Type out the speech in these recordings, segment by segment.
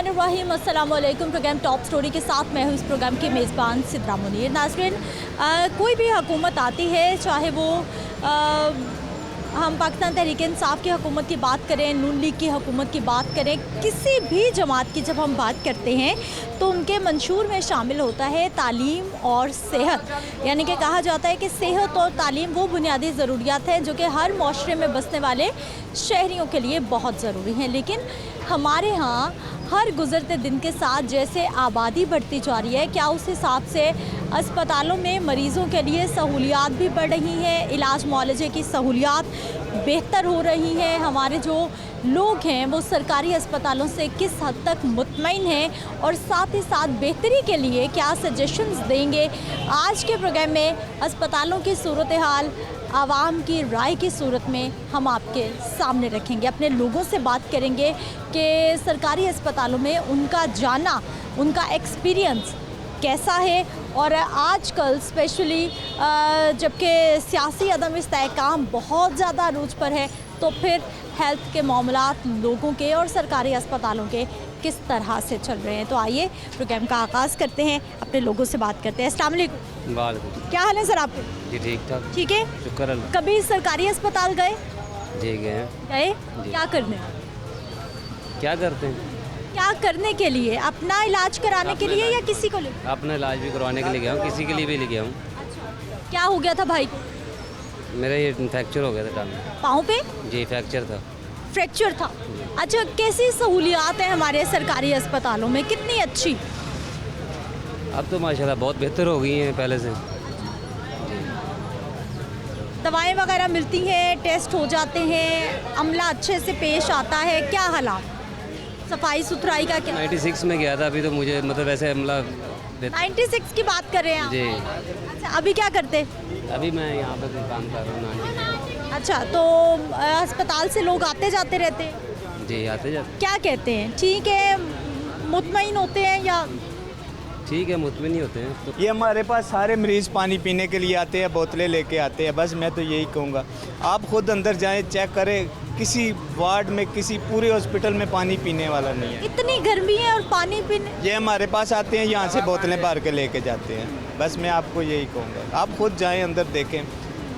बिस्मिल्लाहिर्रहमानिर्रहीम, अस्सलाम वालेकुम। प्रोग्राम टॉप स्टोरी के साथ मैं हूँ इस प्रोग्राम की मेज़बान सिद्रा मुनीर। नाज़रीन, कोई भी हुकूमत आती है, चाहे वो हम पाकिस्तान तहरीक-ए-इंसाफ की हुकूमत की बात करें, नून लीग की हुकूमत की बात करें, किसी भी जमात की जब हम बात करते हैं तो उनके मंशूर में शामिल होता है तालीम और सेहत। यानी कि कहा जाता है कि सेहत और तालीम वो बुनियादी ज़रूरियात हैं जो कि हर माशरे में बसने वाले शहरियों के लिए बहुत ज़रूरी हैं। लेकिन हमारे यहाँ हर गुज़रते दिन के साथ जैसे आबादी बढ़ती जा रही है, क्या उस हिसाब से अस्पतालों में मरीज़ों के लिए सहूलियात भी बढ़ रही हैं, इलाज मुआलजे की सहूलियात बेहतर हो रही हैं? हमारे जो लोग हैं वो सरकारी अस्पतालों से किस हद तक मुतमईन हैं और साथ ही साथ बेहतरी के लिए क्या सजेशंस देंगे? आज के प्रोग्राम में अस्पतालों की सूरत हाल आवाम की राय की सूरत में हम आपके सामने रखेंगे। अपने लोगों से बात करेंगे कि सरकारी अस्पतालों में उनका जाना, उनका एक्सपीरियंस कैसा है। और आजकल स्पेशली जबकि सियासी अदम इस्तेहकाम बहुत ज़्यादा अरूज पर है, तो फिर हेल्थ के मामलात लोगों के और सरकारी अस्पतालों के किस तरह से चल रहे हैं। तो आइए प्रोग्राम का आगाज़ करते हैं, अपने लोगों से बात करते हैं। अस्सलाम वालेकुम। वालेकुम। क्या हाल है सर आपके? जी ठीक ठाक। ठीक है। शुक्र अल्लाह। कभी सरकारी अस्पताल गए? जी गए। गए? क्या करने? क्या करते हैं? क्या करने के लिए? अपना इलाज कराने के लिए या किसी को लेकर? अपना इलाज भी करवाने के लिए गया हूँ, किसी के लिए भी ले गया हूँ। क्या हो गया था भाई को? मेरा ये फ्रैक्चर हो गया था टांग। पाँव पे जी फ्रैक्चर था। फ्रैक्चर था। अच्छा, कैसी सहूलियात हैं हमारे सरकारी अस्पतालों में, कितनी अच्छी? अब तो माशाल्लाह बहुत बेहतर हो गई हैं पहले से। दवाएं वगैरह मिलती हैं, टेस्ट हो जाते हैं, अमला अच्छे से पेश आता है, क्या हालात? सफाई सुथराई का क्या? 96 में गया था, अभी तो मुझे मतलब वैसे हमला 96 की बात कर रहे हैं आप? जी। अच्छा, अभी क्या करते? अभी मैं यहाँ पे कोई काम कर रहा हूँ। अच्छा, तो अस्पताल से लोग आते जाते रहते हैं? जी आते जाते। क्या कहते हैं, ठीक है, मुतमईन होते हैं या? ठीक है, मुतमिन ही होते हैं। तो ये हमारे पास सारे मरीज़ पानी पीने के लिए आते हैं, बोतलें लेके आते हैं। बस मैं तो यही कहूँगा, आप खुद अंदर जाएं, चेक करें, किसी वार्ड में, किसी पूरे हॉस्पिटल में पानी पीने वाला नहीं है। इतनी गर्मी है और पानी पीने? ये हमारे पास आते हैं, यहाँ से बोतलें भर के लेके जाते हैं। बस मैं आपको यही कहूँगा, आप खुद जाएं, अंदर देखें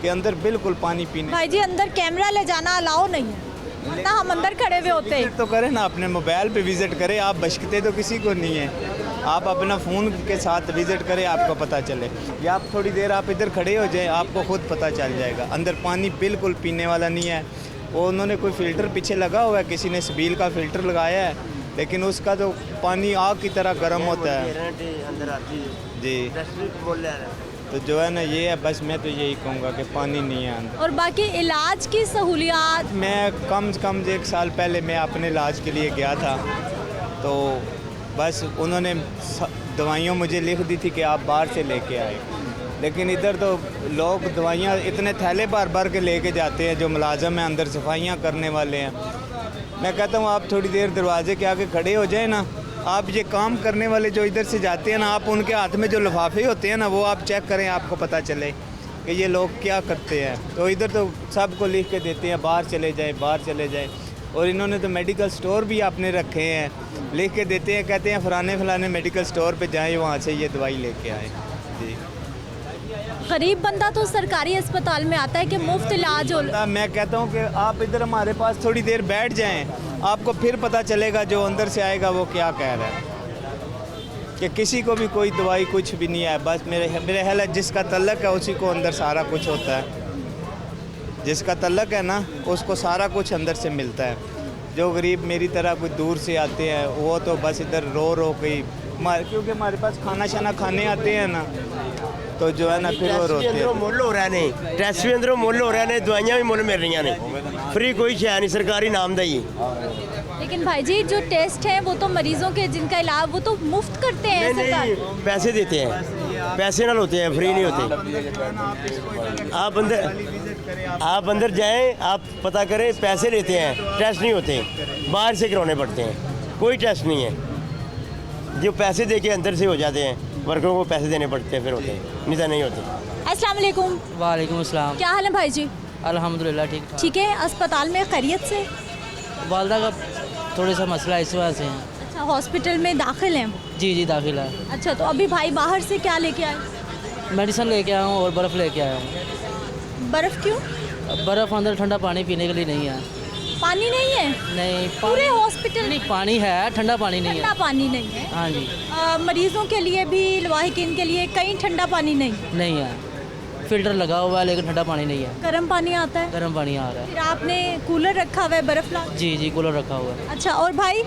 कि अंदर बिल्कुल पानी पीने। भाई जी, अंदर कैमरा ले जाना अलाउ नहीं है, वरना हम अंदर खड़े हुए होते हैं। विजिट तो करें ना, अपने मोबाइल पे विज़िट करें। आप बशकते तो किसी को नहीं है, आप अपना फ़ोन के साथ विज़िट करें, आपको पता चले। या आप थोड़ी देर आप इधर खड़े हो जाएं, आपको खुद पता चल जाएगा। अंदर पानी बिल्कुल पीने वाला नहीं है। वो उन्होंने कोई फ़िल्टर पीछे लगा हुआ है, किसी ने सबील का फ़िल्टर लगाया है, लेकिन उसका तो पानी आग की तरह गर्म होता है। अंदर आती है जी, बोल रहे हैं। तो जो है ना, ये है। बस मैं तो यही कहूँगा कि पानी नहीं है अंदर। और बाकी इलाज की सहूलियात? मैं कम से कम 1 साल पहले मैं अपने इलाज के लिए गया था, तो बस उन्होंने दवाइयाँ मुझे लिख दी थी कि आप बाहर से लेके आए। लेकिन इधर तो लोग दवाइयाँ इतने थैले भर भर के लेके जाते हैं, जो मुलाजम हैं अंदर सफाइयाँ करने वाले हैं। मैं कहता हूँ आप थोड़ी देर दरवाजे के आगे खड़े हो जाए ना। आप ये काम करने वाले जो इधर से जाते हैं ना, आप उनके हाथ में जो लिफाफे होते हैं ना, वो आप चेक करें, आपको पता चले कि ये लोग क्या करते हैं। तो इधर तो सबको लिख के देते हैं, बाहर चले जाए, बाहर चले जाए। और इन्होंने तो मेडिकल स्टोर भी आपने रखे हैं, लिख के देते हैं, कहते हैं फलाने मेडिकल स्टोर पे जाएं, वहाँ से ये दवाई लेके आए। जी, गरीब बंदा तो सरकारी अस्पताल में आता है कि मुफ्त इलाज हो। मैं कहता हूँ कि आप इधर हमारे पास थोड़ी देर बैठ जाएं, आपको फिर पता चलेगा जो अंदर से आएगा वो क्या कह रहा है, कि किसी को भी कोई दवाई कुछ भी नहीं है। बस मेरे ख्याल है जिसका तल्लक है उसी को अंदर सारा कुछ होता है। जिसका तल्लक है ना, उसको सारा कुछ अंदर से मिलता है। जो गरीब मेरी तरह कोई दूर से आते हैं, वो तो बस इधर रो के क्योंकि हमारे पास खाना शाना खाने आते हैं ना, तो जो है ना फिर वो रोते हैं। मुੱਲ हो रहे ने, टेस्ट भी अंदरों मुੱਲ हो रहे ने, दवाइयाँ भी मुੱਲ मिल रही ने, फ्री कोई शय नहीं, सरकारी नाम दा ही। लेकिन भाई जी, जो टेस्ट हैं वो तो मरीजों के जिनका इलाज वो तो मुफ्त करते हैं सरकार। नहीं, पैसे देते हैं, पैसे नाल होते हैं, फ्री नहीं होते। आप अंदर जाएं, आप पता करें, पैसे लेते हैं, टेस्ट नहीं होते, बाहर से करवाने पड़ते हैं। कोई टेस्ट नहीं है, जो पैसे दे के अंदर से हो जाते हैं, वर्करों को पैसे देने पड़ते हैं, फिर होते हैं, नहीं तो नहीं होते। अस्सलाम वालेकुम। वालेकुम अस्सलाम। क्या हाल है भाई जी? अल्हम्दुलिल्लाह ठीक ठाक। ठीक है। अस्पताल में खैरियत से? वालदा का थोड़ा सा मसला इस वजह से है। अच्छा, हॉस्पिटल में दाखिल हैं वो? जी जी दाखिल है। अच्छा, तो अभी भाई बाहर से क्या लेके आए? मेडिसिन लेके आया हूँ और बर्फ़ लेके आया हूँ। बर्फ़ क्यों? बर्फ़ अंदर ठंडा पानी पीने के लिए नहीं है। पानी नहीं है? नहीं पूरे हॉस्पिटल नहीं, पानी है, ठंडा पानी नहीं ठंडा है। पानी नहीं है? हाँ जी, मरीजों के लिए भी, लवाहिकीन के लिए कहीं ठंडा पानी नहीं है? नहीं है। फ़िल्टर लगा हुआ है लेकिन ठंडा पानी नहीं है, गर्म पानी आता है? गर्म पानी आ रहा है। फिर आपने कूलर रखा हुआ है, बर्फ़ ला? जी जी कूलर रखा हुआ है। अच्छा, और भाई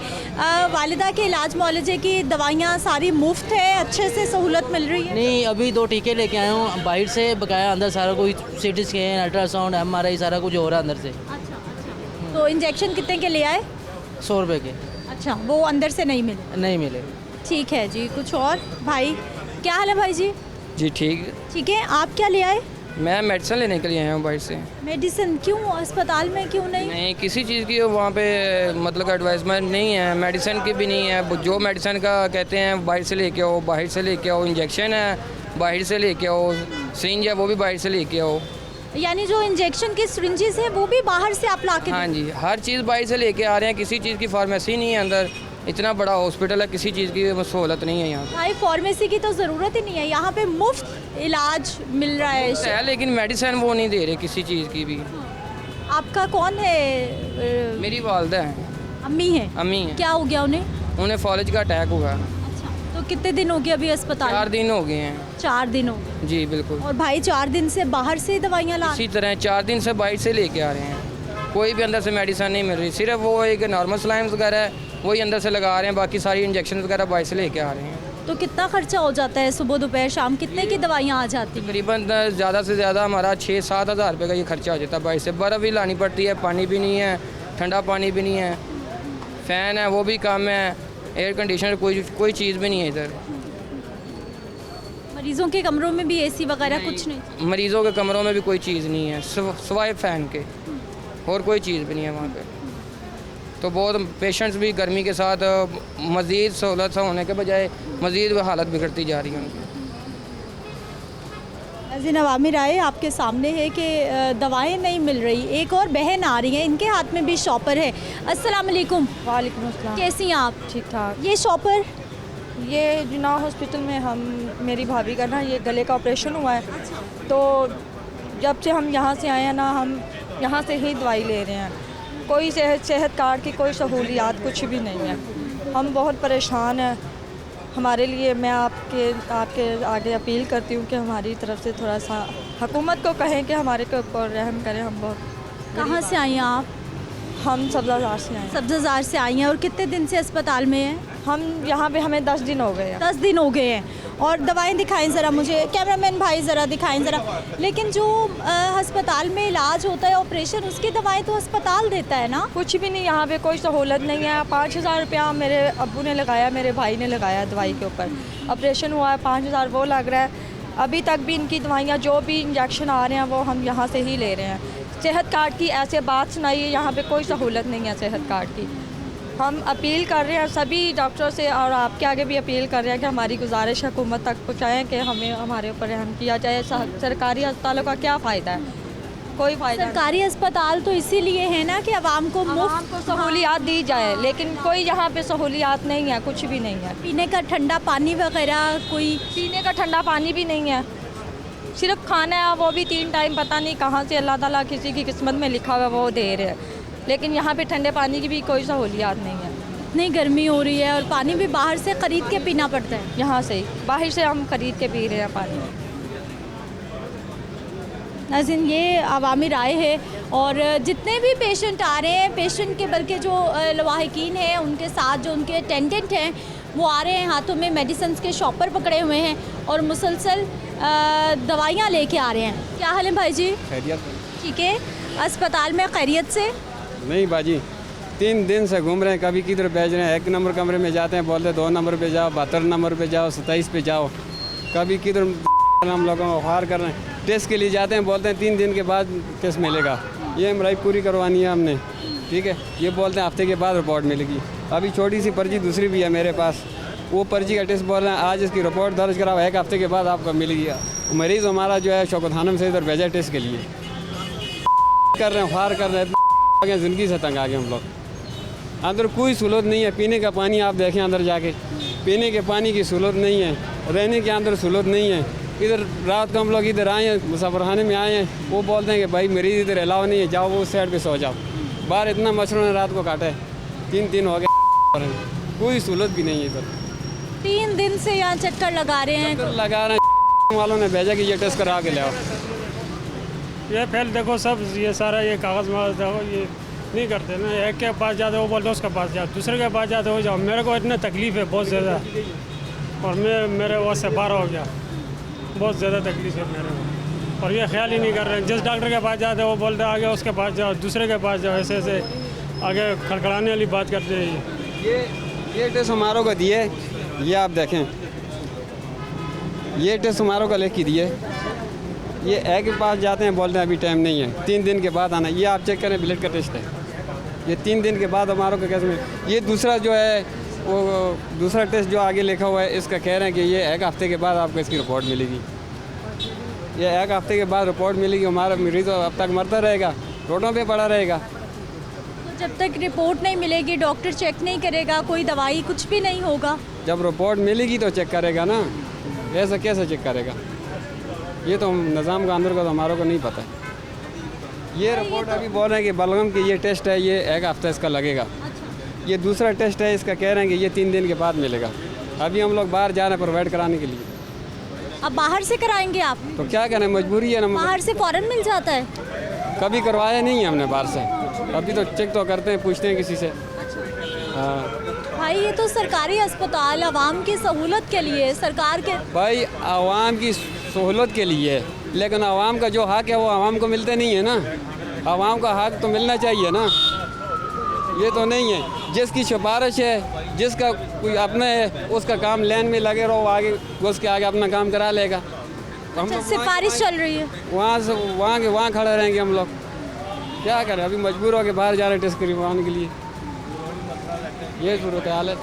वालिदा के इलाज मुआलजे की दवाइयाँ सारी मुफ्त है, अच्छे से सहूलत मिल रही है? नहीं, अभी 2 टीके लेके आया हूँ बाहर से, बकाया अंदर सारा कोई CT स्कैन, अल्ट्रासाउंड, MRI सारा कुछ हो रहा है अंदर से। अच्छा, तो इंजेक्शन कितने के ले आए? 100 रुपये के अच्छा, वो अंदर से नहीं मिले? नहीं मिले। ठीक है जी। कुछ और भाई, क्या हाल है भाई जी? जी ठीक। ठीक है, आप क्या ले आए? मैं मेडिसिन लेने के लिए आया हूँ बाहर से। मेडिसिन क्यों, अस्पताल में क्यों नहीं? नहीं, किसी चीज़ की वहाँ पे मतलब एडवाइसमेंट नहीं है, मेडिसिन की भी नहीं है। जो मेडिसिन का कहते हैं बाहर से लेके आओ, बाहर से लेके आओ। इंजेक्शन है बाहर से लेके आओ, सिरिंज है वो भी बाहर से लेके आओ। यानी जो इंजेक्शन की सिरिंजेस है वो भी बाहर से आप ला के? हाँ जी, हर चीज़ बाहर से लेके आ रहे हैं। किसी चीज़ की फार्मेसी नहीं है अंदर। इतना बड़ा हॉस्पिटल है, किसी चीज़ की सहूलत नहीं है यहाँ भाई फार्मेसी की तो ज़रूरत ही नहीं है, यहाँ पे मुफ्त इलाज मिल रहा है। लेकिन मेडिसिन वो नहीं दे रहे किसी चीज़ की भी। आपका कौन है? मेरी वालदा है, अम्मी है? अम्मी है। क्या हो गया उन्हें? उन्हें फॉलेज का अटैक हुआ। अच्छा, तो कितने दिन हो गए अभी अस्पताल? 4 दिन हो गए हैं। 4 दिन हो गए। जी बिल्कुल। और भाई 4 दिन से बाहर से दवाइयाँ ला? इसी तरह 4 दिन से बाहर से लेके आ रहे हैं, कोई भी अंदर से मेडिसिन नहीं मिल रही। सिर्फ वो एक नॉर्मल सलाइन्स वगैरह है वही अंदर से लगा रहे हैं, बाकी सारी इंजेक्शन वगैरह बाहर से लेके आ रहे हैं। तो कितना खर्चा हो जाता है सुबह दोपहर शाम? कितने की दवाइयाँ आ जाती हैं? तकरीबन ज़्यादा से ज़्यादा हमारा 6-7 हज़ार रुपये का ये खर्चा हो जाता है बाहर से। बर्फ़ भी लानी पड़ती है, पानी भी नहीं है, ठंडा पानी भी नहीं है, फ़ैन है वो भी कम है, एयर कंडीशनर कोई चीज़ भी नहीं है इधर। मरीजों के कमरों में भी AC वगैरह कुछ नहीं? मरीज़ों के कमरों में भी कोई चीज़ नहीं है सिवाय फ़ैन के, और कोई चीज़ भी नहीं है वहाँ पे। तो बहुत पेशेंट्स भी गर्मी के साथ मज़ीद सहूलत होने के बजाय मज़ीद हालत बिगड़ती जा रही है उनकी। नाज़रीन, अवामी राय आपके सामने है कि दवाएं नहीं मिल रही। एक और बहन आ रही है, इनके हाथ में भी शॉपर है। अस्सलाम वालेकुम। वालेकुम अस्सलाम। कैसी हैं आप? ठीक ठाक। ये शॉपर? ये जुना हॉस्पिटल में हम मेरी भाभी का ना ये गले का ऑपरेशन हुआ है, तो जब से हम यहाँ से आए हैं ना, हम यहाँ से ही दवाई ले रहे हैं। कोई सेहत कार्ड की कोई सहूलियात कुछ भी नहीं है। हम बहुत परेशान हैं। हमारे लिए मैं आपके आगे अपील करती हूँ कि हमारी तरफ से थोड़ा सा हुकूमत को कहें कि हमारे के ऊपर रहम करें। हम बहुत कहाँ से आई हैं आप? हम सब्ज़ाजार से आए हैं। सब्ज़ाजार से आई हैं। और कितने दिन से अस्पताल में हैं? हम यहाँ पे हमें 10 दिन हो गए हैं। 10 दिन हो गए हैं। और दवाएं दिखाएं ज़रा मुझे, कैमरामैन भाई ज़रा दिखाएं ज़रा। लेकिन जो अस्पताल में इलाज होता है, ऑपरेशन, उसकी दवाएं तो अस्पताल देता है ना? कुछ भी नहीं, यहाँ पे कोई सहूलत नहीं है। 5,000 रुपया मेरे अब्बू ने लगाया, मेरे भाई ने लगाया दवाई के ऊपर। ऑपरेशन हुआ है, 5,000 वो लग रहा है। अभी तक भी इनकी दवाइयाँ जो भी इंजेक्शन आ रहे हैं वो हम यहाँ से ही ले रहे हैं। सेहत कार्ड की ऐसे बात सुनाई है, यहाँ पे कोई सहूलत नहीं है सेहत कार्ड की। हम अपील कर रहे हैं सभी डॉक्टरों से और आपके आगे भी अपील कर रहे हैं कि हमारी गुजारिश हुकूमत तक पहुँचाएँ कि हमें हमारे ऊपर रहम किया जाए। सरकारी अस्पतालों का क्या फ़ायदा है? कोई फ़ायदा नहीं। सरकारी अस्पताल तो इसीलिए है ना कि आवाम को मुफ्त को सहूलियात दी जाए, लेकिन कोई यहाँ पे सहूलियात नहीं है, कुछ भी नहीं है। पीने का ठंडा पानी वगैरह, कोई पीने का ठंडा पानी भी नहीं है। सिर्फ खाना है, वो भी 3 टाइम पता नहीं कहाँ से अल्लाह ताला किसी की किस्मत में लिखा हुआ वो दे रहे हैं। लेकिन यहाँ पे ठंडे पानी की भी कोई सहूलियात नहीं है। इतनी गर्मी हो रही है और पानी भी बाहर से ख़रीद के पीना पड़ता है। यहाँ से ही बाहर से हम ख़रीद के पी रहे हैं पानी। नाज़रीन, ये अवामी राय है। और जितने भी पेशेंट आ रहे हैं, पेशेंट के बल्कि जो लवाहिकीन हैं उनके साथ जो उनके अटेंडेंट हैं वो आ रहे हैं, हाथों में मेडिसिन के शॉपर पकड़े हुए हैं और मुसलसल दवाइयाँ लेके आ रहे हैं। क्या हाल है भाई जी? खैरियत? ठीक है। अस्पताल में खैरियत से? नहीं बाजी, 3 दिन से घूम रहे हैं, कभी किधर भेज रहे हैं। 1 नंबर कमरे में जाते हैं, बोलते 2 नंबर पे जाओ, 72 नंबर पे जाओ, 27 पे जाओ, कभी किधर हम लोगों को हार कर रहे हैं। टेस्ट के लिए जाते हैं, बोलते हैं 3 दिन के बाद टेस्ट मिलेगा। ये एमआरआई पूरी करवानी है हमने, ठीक है। ये बोलते हैं हफ्ते के बाद रिपोर्ट मिलेगी। अभी छोटी सी पर्ची दूसरी भी है मेरे पास, वो पर्ची का टेस्ट बोल रहे हैं आज इसकी रिपोर्ट दर्ज कराओ, 1 हफ्ते के बाद आपको मिलेगी। मरीज़ हमारा जो है शौकत खानम से इधर भेजा टेस्ट के लिए। कर रहे हैं, हार कर रहे हैं, ज़िंदगी से तंग आ गए हम लोग। अंदर कोई सहूलत नहीं है। पीने का पानी आप देखें अंदर जाके, पीने के पानी की सहूलत नहीं है, रहने के अंदर सहूलत नहीं है। इधर रात को हम लोग इधर आए हैं, मुसाफरखाने में आए हैं, वो बोलते हैं कि भाई मरीज़ इधर अलाव नहीं है, जाओ वो उस साइड पे सो जाओ। बाहर इतना मच्छरों ने रात को काटा है, 3 दिन हो गए, कोई सहूलत भी नहीं है इधर। 3 दिन से यहाँ चक्कर लगा रहे हैं। चक्कर लगा रहे हैं, वालों ने भेजा कि ये टेस्ट करा के ले आओ। ये पहले देखो सब ये सारा ये कागज़ वागज देखो, ये नहीं करते ना। एक के पास जाते हो बोलते उसके पास जाओ, दूसरे के पास जाते हो जाओ। मेरे को इतनी तकलीफ़ है बहुत ज़्यादा, और मेरे वो से बाहर हो गया, बहुत ज़्यादा तकलीफ़ है मेरे को। और ये ख्याल ही नहीं कर रहे, जिस डॉक्टर के पास जाते हो वो बोलते आगे उसके पास जाओ, दूसरे के पास जाओ, ऐसे ऐसे आगे खड़खड़ाने वाली बात करते हैं। ये टेस्ट हमारों को दिए, ये आप देखें, ये टेस्ट हमारों को लिख के दिए। ये एक के पास जाते हैं, बोलते हैं अभी टाइम नहीं है, 3 दिन के बाद आना। ये आप चेक करें, ब्लड का टेस्ट है, ये 3 दिन के बाद हमारों को कैसे में। ये दूसरा जो है वो दूसरा टेस्ट जो आगे लिखा हुआ है, इसका कह रहे हैं कि ये 1 हफ्ते के बाद आपको इसकी रिपोर्ट मिलेगी। ये 1 हफ्ते के बाद रिपोर्ट मिलेगी। हमारा मरीज़ अब तक मरता रहेगा, रोडों पे पड़ा रहेगा। तो जब तक रिपोर्ट नहीं मिलेगी, डॉक्टर चेक नहीं करेगा, कोई दवाई कुछ भी नहीं होगा। जब रिपोर्ट मिलेगी तो चेक करेगा ना, ऐसा कैसे चेक करेगा? ये तो निज़ाम का अंदर का तो हमारों को नहीं पता है। ये रिपोर्ट अभी बोल रहे हैं कि बलगम की ये टेस्ट है, ये 1 हफ्ता इसका लगेगा। ये दूसरा टेस्ट है, इसका कह रहे हैं कि ये 3 दिन के बाद मिलेगा। अभी हम लोग बाहर जा रहे हैं प्रोवाइड कराने के लिए। अब बाहर से कराएंगे आप? तो क्या करें, मजबूरी है ना। बाहर से फ़ौरन मिल जाता है? कभी करवाया नहीं है हमने बाहर से, अभी तो चेक तो करते हैं, पूछते हैं किसी से। हाँ भाई ये तो सरकारी अस्पताल आवाम की सहूलत के लिए, सरकार के भाई आवाम की सहूलत के लिए, लेकिन आवाम का जो हक है वो आवाम को मिलते नहीं है ना। आवाम का हक तो मिलना चाहिए ना, ये तो नहीं है। जिसकी सिफारिश है, जिसका कोई अपना है, उसका काम लाइन में लगे रहो, आगे उसके आगे अपना काम करा लेगा। हम लोग सिफारिश चल रही है, वहाँ से वहाँ खड़े रहेंगे हम लोग, क्या करें? अभी मजबूर हो के बाहर जा रहे हैं टेस्ट करवाने के लिए, ये सूरत हाल है।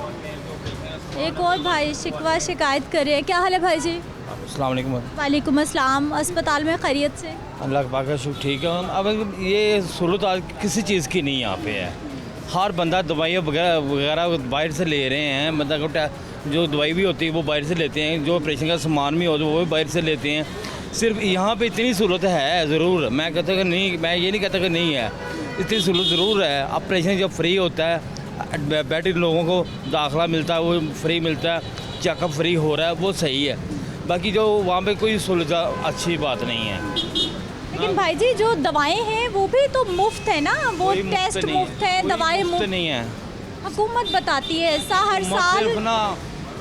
एक और भाई शिकवा शिकायत कर रहे हैं। क्या हाल है भाई जी? अस्सलाम वालेकुम। वालेकुम अस्सलाम। अस्पताल में खैरियत से? अल्लाह पाक का शुक्र, ठीक है। अब ये सहूलत आज किसी चीज़ की नहीं यहाँ पे है। हर बंदा दवाइयाँ वगैरह बाहर से ले रहे हैं। बंदा को जो दवाई भी होती है वो बाहर से लेते हैं, जो ऑपरेशन का सामान भी हो वो भी बाहर से लेते हैं। सिर्फ यहाँ पे इतनी सहूलत है ज़रूर, मैं कहता कि नहीं, मैं ये नहीं कहता कि नहीं है, इतनी सहूलत ज़रूर है। ऑपरेशन जब फ्री होता है, बेड लोगों को दाखिला मिलता है वो फ्री मिलता है, चेकअप फ्री हो रहा है, वो सही है। बाकी जो वहाँ पे कोई सहूलत अच्छी बात नहीं है। लेकिन भाई जी जो दवाएं हैं वो भी तो मुफ्त है ना, वो टेस्ट मुफ्त है, दवाएं मुफ्त नहीं है। हुकूमत बताती है ऐसा हर साल सिर्फ ना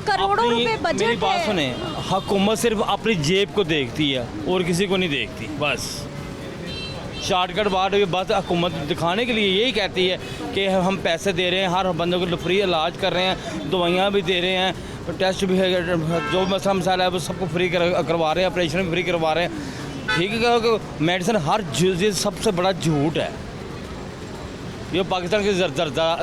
करोड़ों रुपए मेरी बजट बात है। सुने, हुकूमत सिर्फ अपनी जेब को देखती है और किसी को नहीं देखती। बस शॉर्टकट बात है, बस हुकूमत दिखाने के लिए यही कहती है कि हम पैसे दे रहे हैं, हर बंदों को फ्री इलाज कर रहे हैं, दवाइयाँ भी दे रहे हैं, टेस्ट भी है, जो मसाला है वो सबको फ्री करवा रहे हैं, ऑपरेशन भी फ्री करवा रहे हैं। ठीक है, मेडिसिन हर चीज़ सबसे बड़ा झूठ है। ये पाकिस्तान की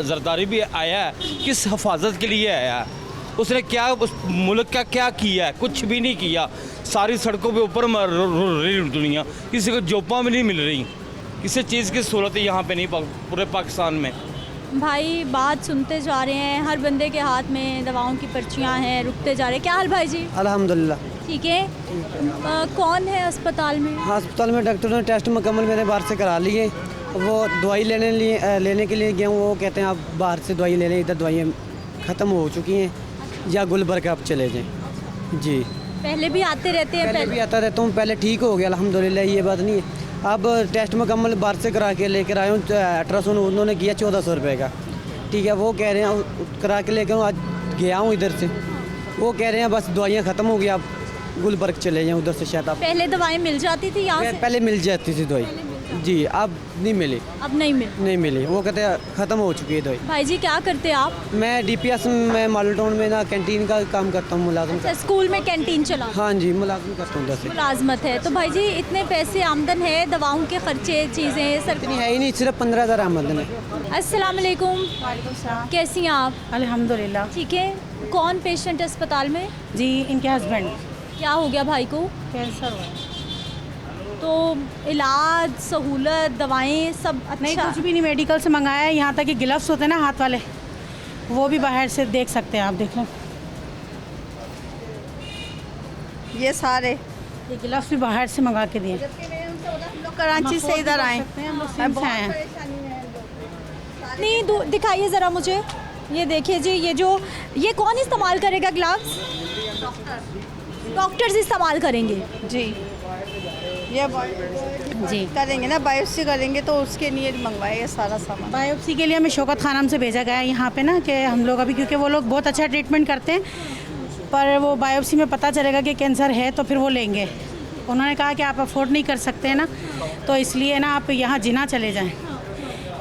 जरदारी भी आया है, किस हिफाजत के लिए आया है? उसने क्या उस मुल्क का क्या किया है? कुछ भी नहीं किया। सारी सड़कों पे ऊपर रही दुनिया, किसी को जॉबां भी नहीं मिल रही, किसी चीज़ की सहूलत यहाँ पे नहीं पूरे पाकिस्तान में। भाई बात सुनते जा रहे हैं, हर बंदे के हाथ में दवाओं की पर्चियाँ हैं, रुकते जा रहे हैं। क्या हाल भाई जी? अल्हम्दुलिल्लाह ठीक है। कौन है अस्पताल में? अस्पताल में डॉक्टर ने टेस्ट मुकम्मल मेरे बाहर से करा लिए। वो दवाई लेने के लिए गया हूँ, वो कहते हैं आप बाहर से दवाई ले लें, इधर दवाइयाँ ख़त्म हो चुकी हैं, या गुलबर्ग आप चले जाएं। जी पहले भी आते रहते हैं? पहले भी आता रहता हूँ, पहले ठीक हो गया अल्हम्दुलिल्लाह, ये बात नहीं है। अब टेस्ट मुकम्मल बाहर से करा के लेकर आया हूँ, अल्ट्रासाउंड उन्होंने किया 1400 रुपये का। ठीक है, वो कह रहे हैं करा के लेकर आज गया हूँ इधर से, वो कह रहे हैं बस दवाइयाँ ख़त्म हो गई, आप गुलबर्ग चले जाएँ उधर से, शायद आप। पहले दवाएं मिल जाती थी यहाँ से? पहले मिल जाती थी दवाई जी, अब नहीं मिली। अब नहीं मिली? वो कहते हैं ख़त्म हो चुकी है दवाई। भाई जी क्या करते हैं आप? मैं DPS में मॉडल टाउन में ना कैंटीन का काम करता हूँ, मुलाजिम। अच्छा, स्कूल में कैंटीन चला? हाँ जी, मुलाजिम करता हूँ 10 मुलाजमत है। तो भाई जी इतने पैसे आमदन है, दवाओं के खर्चे चीज़ें सर इतनी है ही नहीं, सिर्फ 15,000 आमदन है। अस्सलाम वालेकुम। कैसी हैं आप? अल्हम्दुलिल्लाह ठीक है। कौन पेशेंट है अस्पताल में? जी, इनके हस्बैंड। क्या हो गया भाई को? कैंसर हुआ। तो इलाज, सहूलत, दवाएं सब नहीं, अच्छा? कुछ भी नहीं, मेडिकल से मंगाया है। यहाँ तक कि ग्लव्स होते हैं ना हाथ वाले, वो भी बाहर से देख सकते हैं आप, देख लो ये सारे ये ग्लव्स भी बाहर से मंगा के दिए। कराची से इधर आए हम लोग सिंध से आए हैं। नहीं दिखाइए ज़रा मुझे। ये देखिए जी, ये कौन इस्तेमाल करेगा ग्लव्स? डॉक्टर्स इस्तेमाल करेंगे जी। ये जी करेंगे ना, बायोप्सी करेंगे तो उसके लिए मंगवाए ये सारा सामान। बायोप्सी के लिए हमें शौकत खानम से भेजा गया है यहाँ पे ना, कि हम लोग अभी, क्योंकि वो लोग बहुत अच्छा ट्रीटमेंट करते हैं, पर वो बायोप्सी में पता चलेगा कि कैंसर है तो फिर वो लेंगे। उन्होंने कहा कि आप अफोर्ड नहीं कर सकते हैं ना, तो इसलिए ना आप यहाँ जिना चले जाएं।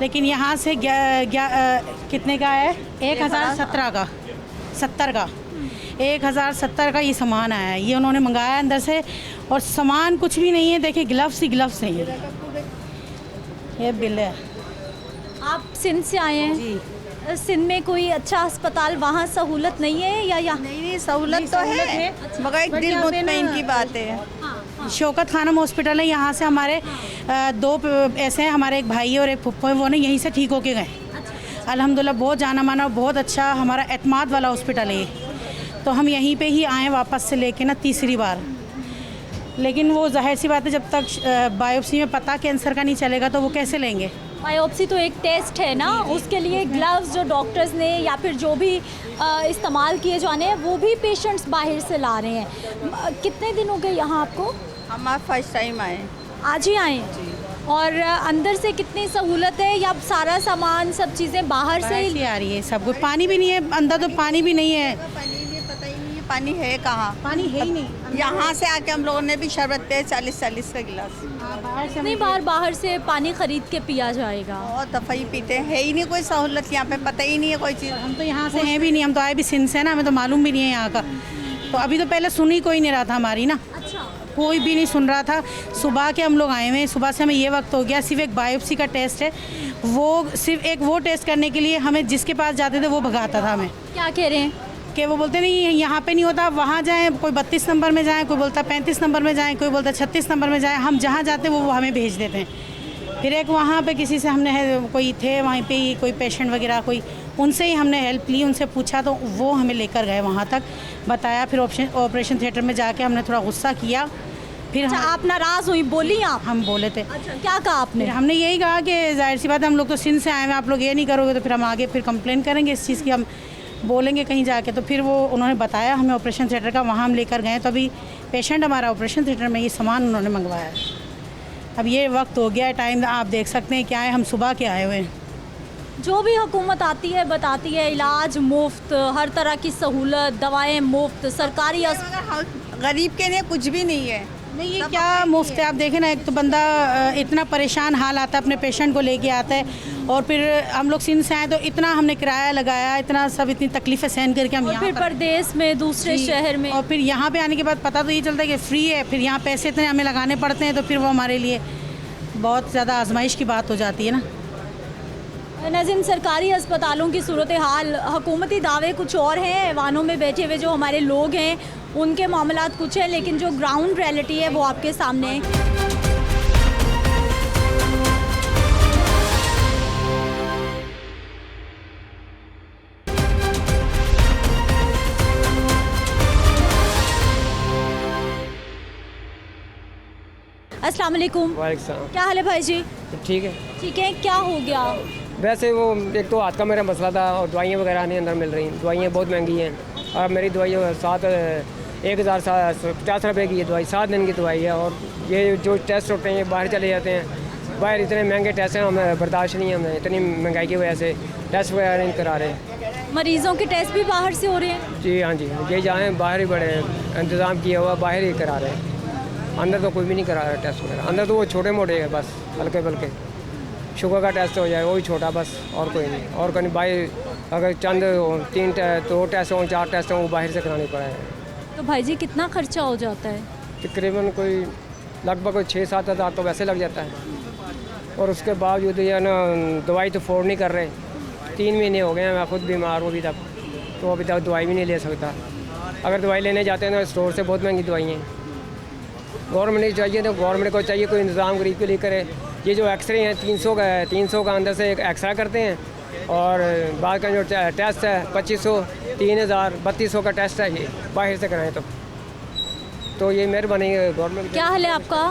लेकिन यहाँ से कितने का है? 1017 का, 70 का, 1070 का ये सामान आया है। ये उन्होंने मंगाया अंदर से, और सामान कुछ भी नहीं है। देखिए ग्लव्स ही ग्लव्स हैं ये बिल है। आप सिंध से आए हैं जी। सिंध में कोई अच्छा अस्पताल, वहाँ सहूलत नहीं है या यहाँ? नहीं सहूलत तो है, मगर एक बट दिल यहाँ पे मुतमईन ना- की बात है। शौकत खानम हॉस्पिटल है, यहाँ से हमारे दो ऐसे हैं, हमारे एक भाई और एक फुप्पो हैं, वो ना यहीं से ठीक होके गए। अल्हम्दुलिल्लाह बहुत जाना माना, बहुत अच्छा हमारा एतमाद वाला हॉस्पिटल है ये। तो हम यहीं पे ही आए वापस से लेके ना, तीसरी बार। लेकिन वो जाहिर सी बात है, जब तक बायोप्सी में पता कैंसर का नहीं चलेगा तो वो कैसे लेंगे? बायोप्सी तो एक टेस्ट है ना, उसके लिए ग्लव्स जो डॉक्टर्स ने या फिर जो भी इस्तेमाल किए जाने हैं वो भी पेशेंट्स बाहर से ला रहे हैं। कितने दिन हो गए यहाँ आपको? हम आप फर्स्ट टाइम आए। आज ही आए हैं। और अंदर से कितनी सहूलत है, या सारा सामान सब चीज़ें बाहर से ही? आ रही है सब कुछ। पानी भी नहीं है अंदर, तो पानी भी नहीं है, पता ही नहीं है पानी है कहाँ। पानी है ही नहीं। यहाँ से आके हम लोगों ने भी शरबत पे 40-40 का गिलास नहीं, बाहर से पानी खरीद के पिया जाएगा। बहुत दफ़ा ही पीते हैं, है ही नहीं कोई सहूलत यहाँ पे, पता ही नहीं है कोई चीज़। हम तो यहाँ से हैं भी नहीं, हम तो आए भी सिंध से ना, हमें तो मालूम भी नहीं है यहाँ का। तो अभी तो पहले सुन ही कोई नहीं रहा था हमारी ना, अच्छा। कोई भी नहीं सुन रहा था। सुबह के हम लोग आए हुए हैं, सुबह से हमें ये वक्त हो गया। सिर्फ एक बायोप्सी का टेस्ट है, वो सिर्फ एक वो टेस्ट करने के लिए हमें जिसके पास जाते थे वो भगाता था हमें। क्या कह रहे हैं? कि वो बोलते नहीं यहाँ पे नहीं होता, वहाँ जाएं, कोई 32 नंबर में जाएं, कोई बोलता 35 नंबर में जाएं, कोई बोलता 36 नंबर में जाएं। हम जहाँ जाते वो हमें भेज देते हैं। फिर एक वहाँ पे किसी से हमने कोई थे वहीं पे ही कोई पेशेंट वगैरह, कोई उनसे ही हमने हेल्प ली, उनसे पूछा तो वो हमें लेकर गए वहाँ तक, बताया। फिर ऑपरेशन थिएटर में जाके हमने थोड़ा गुस्सा किया। फिर अच्छा, आप नाराज़ हुई, बोली आप? हम बोले थे। अच्छा, क्या कहा आपने? फिर हमने यही कहा कि जाहिर सी बात है, हम लोग तो सिंध से आए हैं, आप लोग ये नहीं करोगे तो फिर हम आगे फिर कंप्लेन करेंगे इस चीज़ की, हम बोलेंगे कहीं जाके। तो फिर वो उन्होंने बताया हमें ऑपरेशन थिएटर का, वहाँ हम लेकर गए। तो अभी पेशेंट हमारा ऑपरेशन थिएटर में, ये सामान उन्होंने मंगवाया है। अब ये वक्त हो गया है, टाइम आप देख सकते हैं क्या है, हम सुबह के आए हुए हैं। जो भी हुकूमत आती है बताती है इलाज मुफ्त, हर तरह की सहूलत, दवाएं मुफ्त, सरकारी गरीब के लिए कुछ भी नहीं है। नहीं, ये क्या मुफ्त है? आप देखें ना, एक तो बंदा इतना परेशान हाल आता है, अपने पेशेंट को लेके आता है, और फिर हम लोग सिंध से आए तो इतना हमने किराया लगाया, इतना सब इतनी तकलीफ़ें सहन करके हम यहाँ फिर परदेश में, दूसरे शहर में, और फिर यहाँ पे आने के बाद पता तो ये चलता है कि फ्री है, फिर यहाँ पैसे इतने हमें लगाने पड़ते हैं, तो फिर वो हमारे लिए बहुत ज़्यादा आजमाइश की बात हो जाती है ना। नाज़रीन, सरकारी अस्पतालों की सूरत हाल, हुकूमती दावे कुछ और हैं, ऐवानों में बैठे हुए जो हमारे लोग हैं उनके मामलात कुछ हैं, लेकिन जो ग्राउंड रियलिटी है वो आपके सामने है। अस्सलाम वालेकुम। क्या हाल है भाई जी? ठीक है। ठीक है, क्या हो गया? वैसे वो एक तो हाथ का मेरा मसला था, और दवाइयाँ वगैरह नहीं अंदर मिल रही। दवाइयाँ बहुत महंगी हैं, और मेरी दवाई 1050 रुपये की ये दवाई, 7 दिन की दवाई है। और ये जो टेस्ट होते हैं ये बाहर चले जाते हैं, बाहर इतने महंगे टेस्ट हैं, हमें बर्दाश्त नहीं है, हमें इतनी महंगाई की वजह से टेस्ट वगैरह नहीं करा रहे। मरीजों के टेस्ट भी बाहर से हो रहे हैं? जी हाँ जी, ये जहाँ बाहर ही बड़े इंतज़ाम किया हुआ, बाहर ही करा रहे हैं, अंदर तो कोई भी नहीं करा रहा टेस्ट वगैरह। अंदर तो वो छोटे मोटे है बस, हल्के फुल्के शुगर का टेस्ट हो जाए, वो भी छोटा बस, और कोई नहीं। और कहीं बाहर अगर चंद 2 टेस्ट हों, 4 टेस्ट हों, वो बाहर से कराने पड़े हैं। तो भाई जी कितना खर्चा हो जाता है? तकरीबन कोई लगभग 6-7 हज़ार तो वैसे लग जाता है, और उसके बावजूद ये ना दवाई तो अफोर्ड नहीं कर रहे। 3 महीने हो गए हैं, मैं खुद बीमार हूँ अभी तक, तो अभी तक दवाई भी नहीं ले सकता। अगर दवाई लेने जाते हैं तो स्टोर से बहुत महंगी दवाई हैं, गवर्नमेंट चाहिए तो गवर्नमेंट को चाहिए कोई इंतज़ाम गरीब के लिए करे। ये जो एक्सरे हैं 300 का अंदर से एक एक्सरा करते हैं, और बाद का जो टेस्ट है 2500, 3000, 3200 का टेस्ट है, ये बाहर से कराएं तो ये मेहरबानी गवर्नमेंट। क्या हाल है आपका?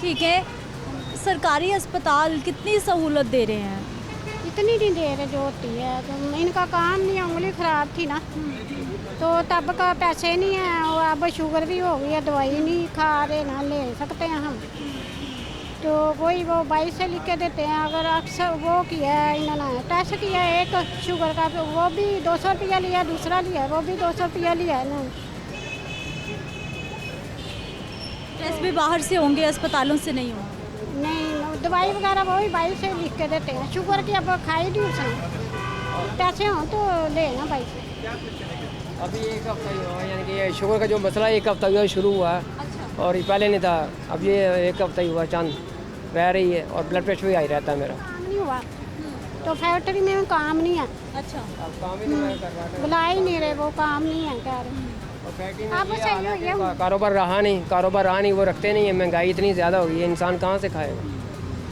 ठीक है। सरकारी अस्पताल कितनी सहूलत दे रहे हैं? इतनी नहीं दे रहे जो होती है, तो इनका काम नहीं, उंगली ख़राब थी ना, तो तब का पैसे नहीं है, और अब शुगर भी हो गई है, दवाई नहीं खा रहे ना ले सकते हैं हम, तो वही वो 22 से लिख के देते हैं। अगर अक्सर वो किया है इन्होंने टेस्ट किया है एक शुगर का, तो वो भी 200 रुपया लिया, दूसरा लिया वो भी 200 रुपया लिया है ना। टेस्ट भी बाहर से होंगे, अस्पतालों से नहीं होंगे? नहीं, दवाई वगैरह वो भी 22 से लिख के देते हैं। शुगर की अब खाई नहीं उसने, पैसे हों तो लेना 22 से। अभी एक हफ्ता ही हुआ, यानी कि ये शुगर का जो मसला एक हफ्ता हुआ शुरू हुआ है। अच्छा। और ये पहले नहीं था, अब ये एक हफ्ता ही हुआ, चांद रह रही है, और ब्लड प्रेशर भी हाई रहता है मेरा। काम नहीं हुआ तो फैक्ट्री में काम नहीं है। अच्छा। अब काम ही नहीं कर रहा, बुला ही नहीं रहे, वो काम नहीं है कह रहे। आप सही हो गया, कारोबार रहा नहीं, वो रखते नहीं है। महंगाई इतनी ज़्यादा हो गई है, इंसान कहाँ से खाएगा।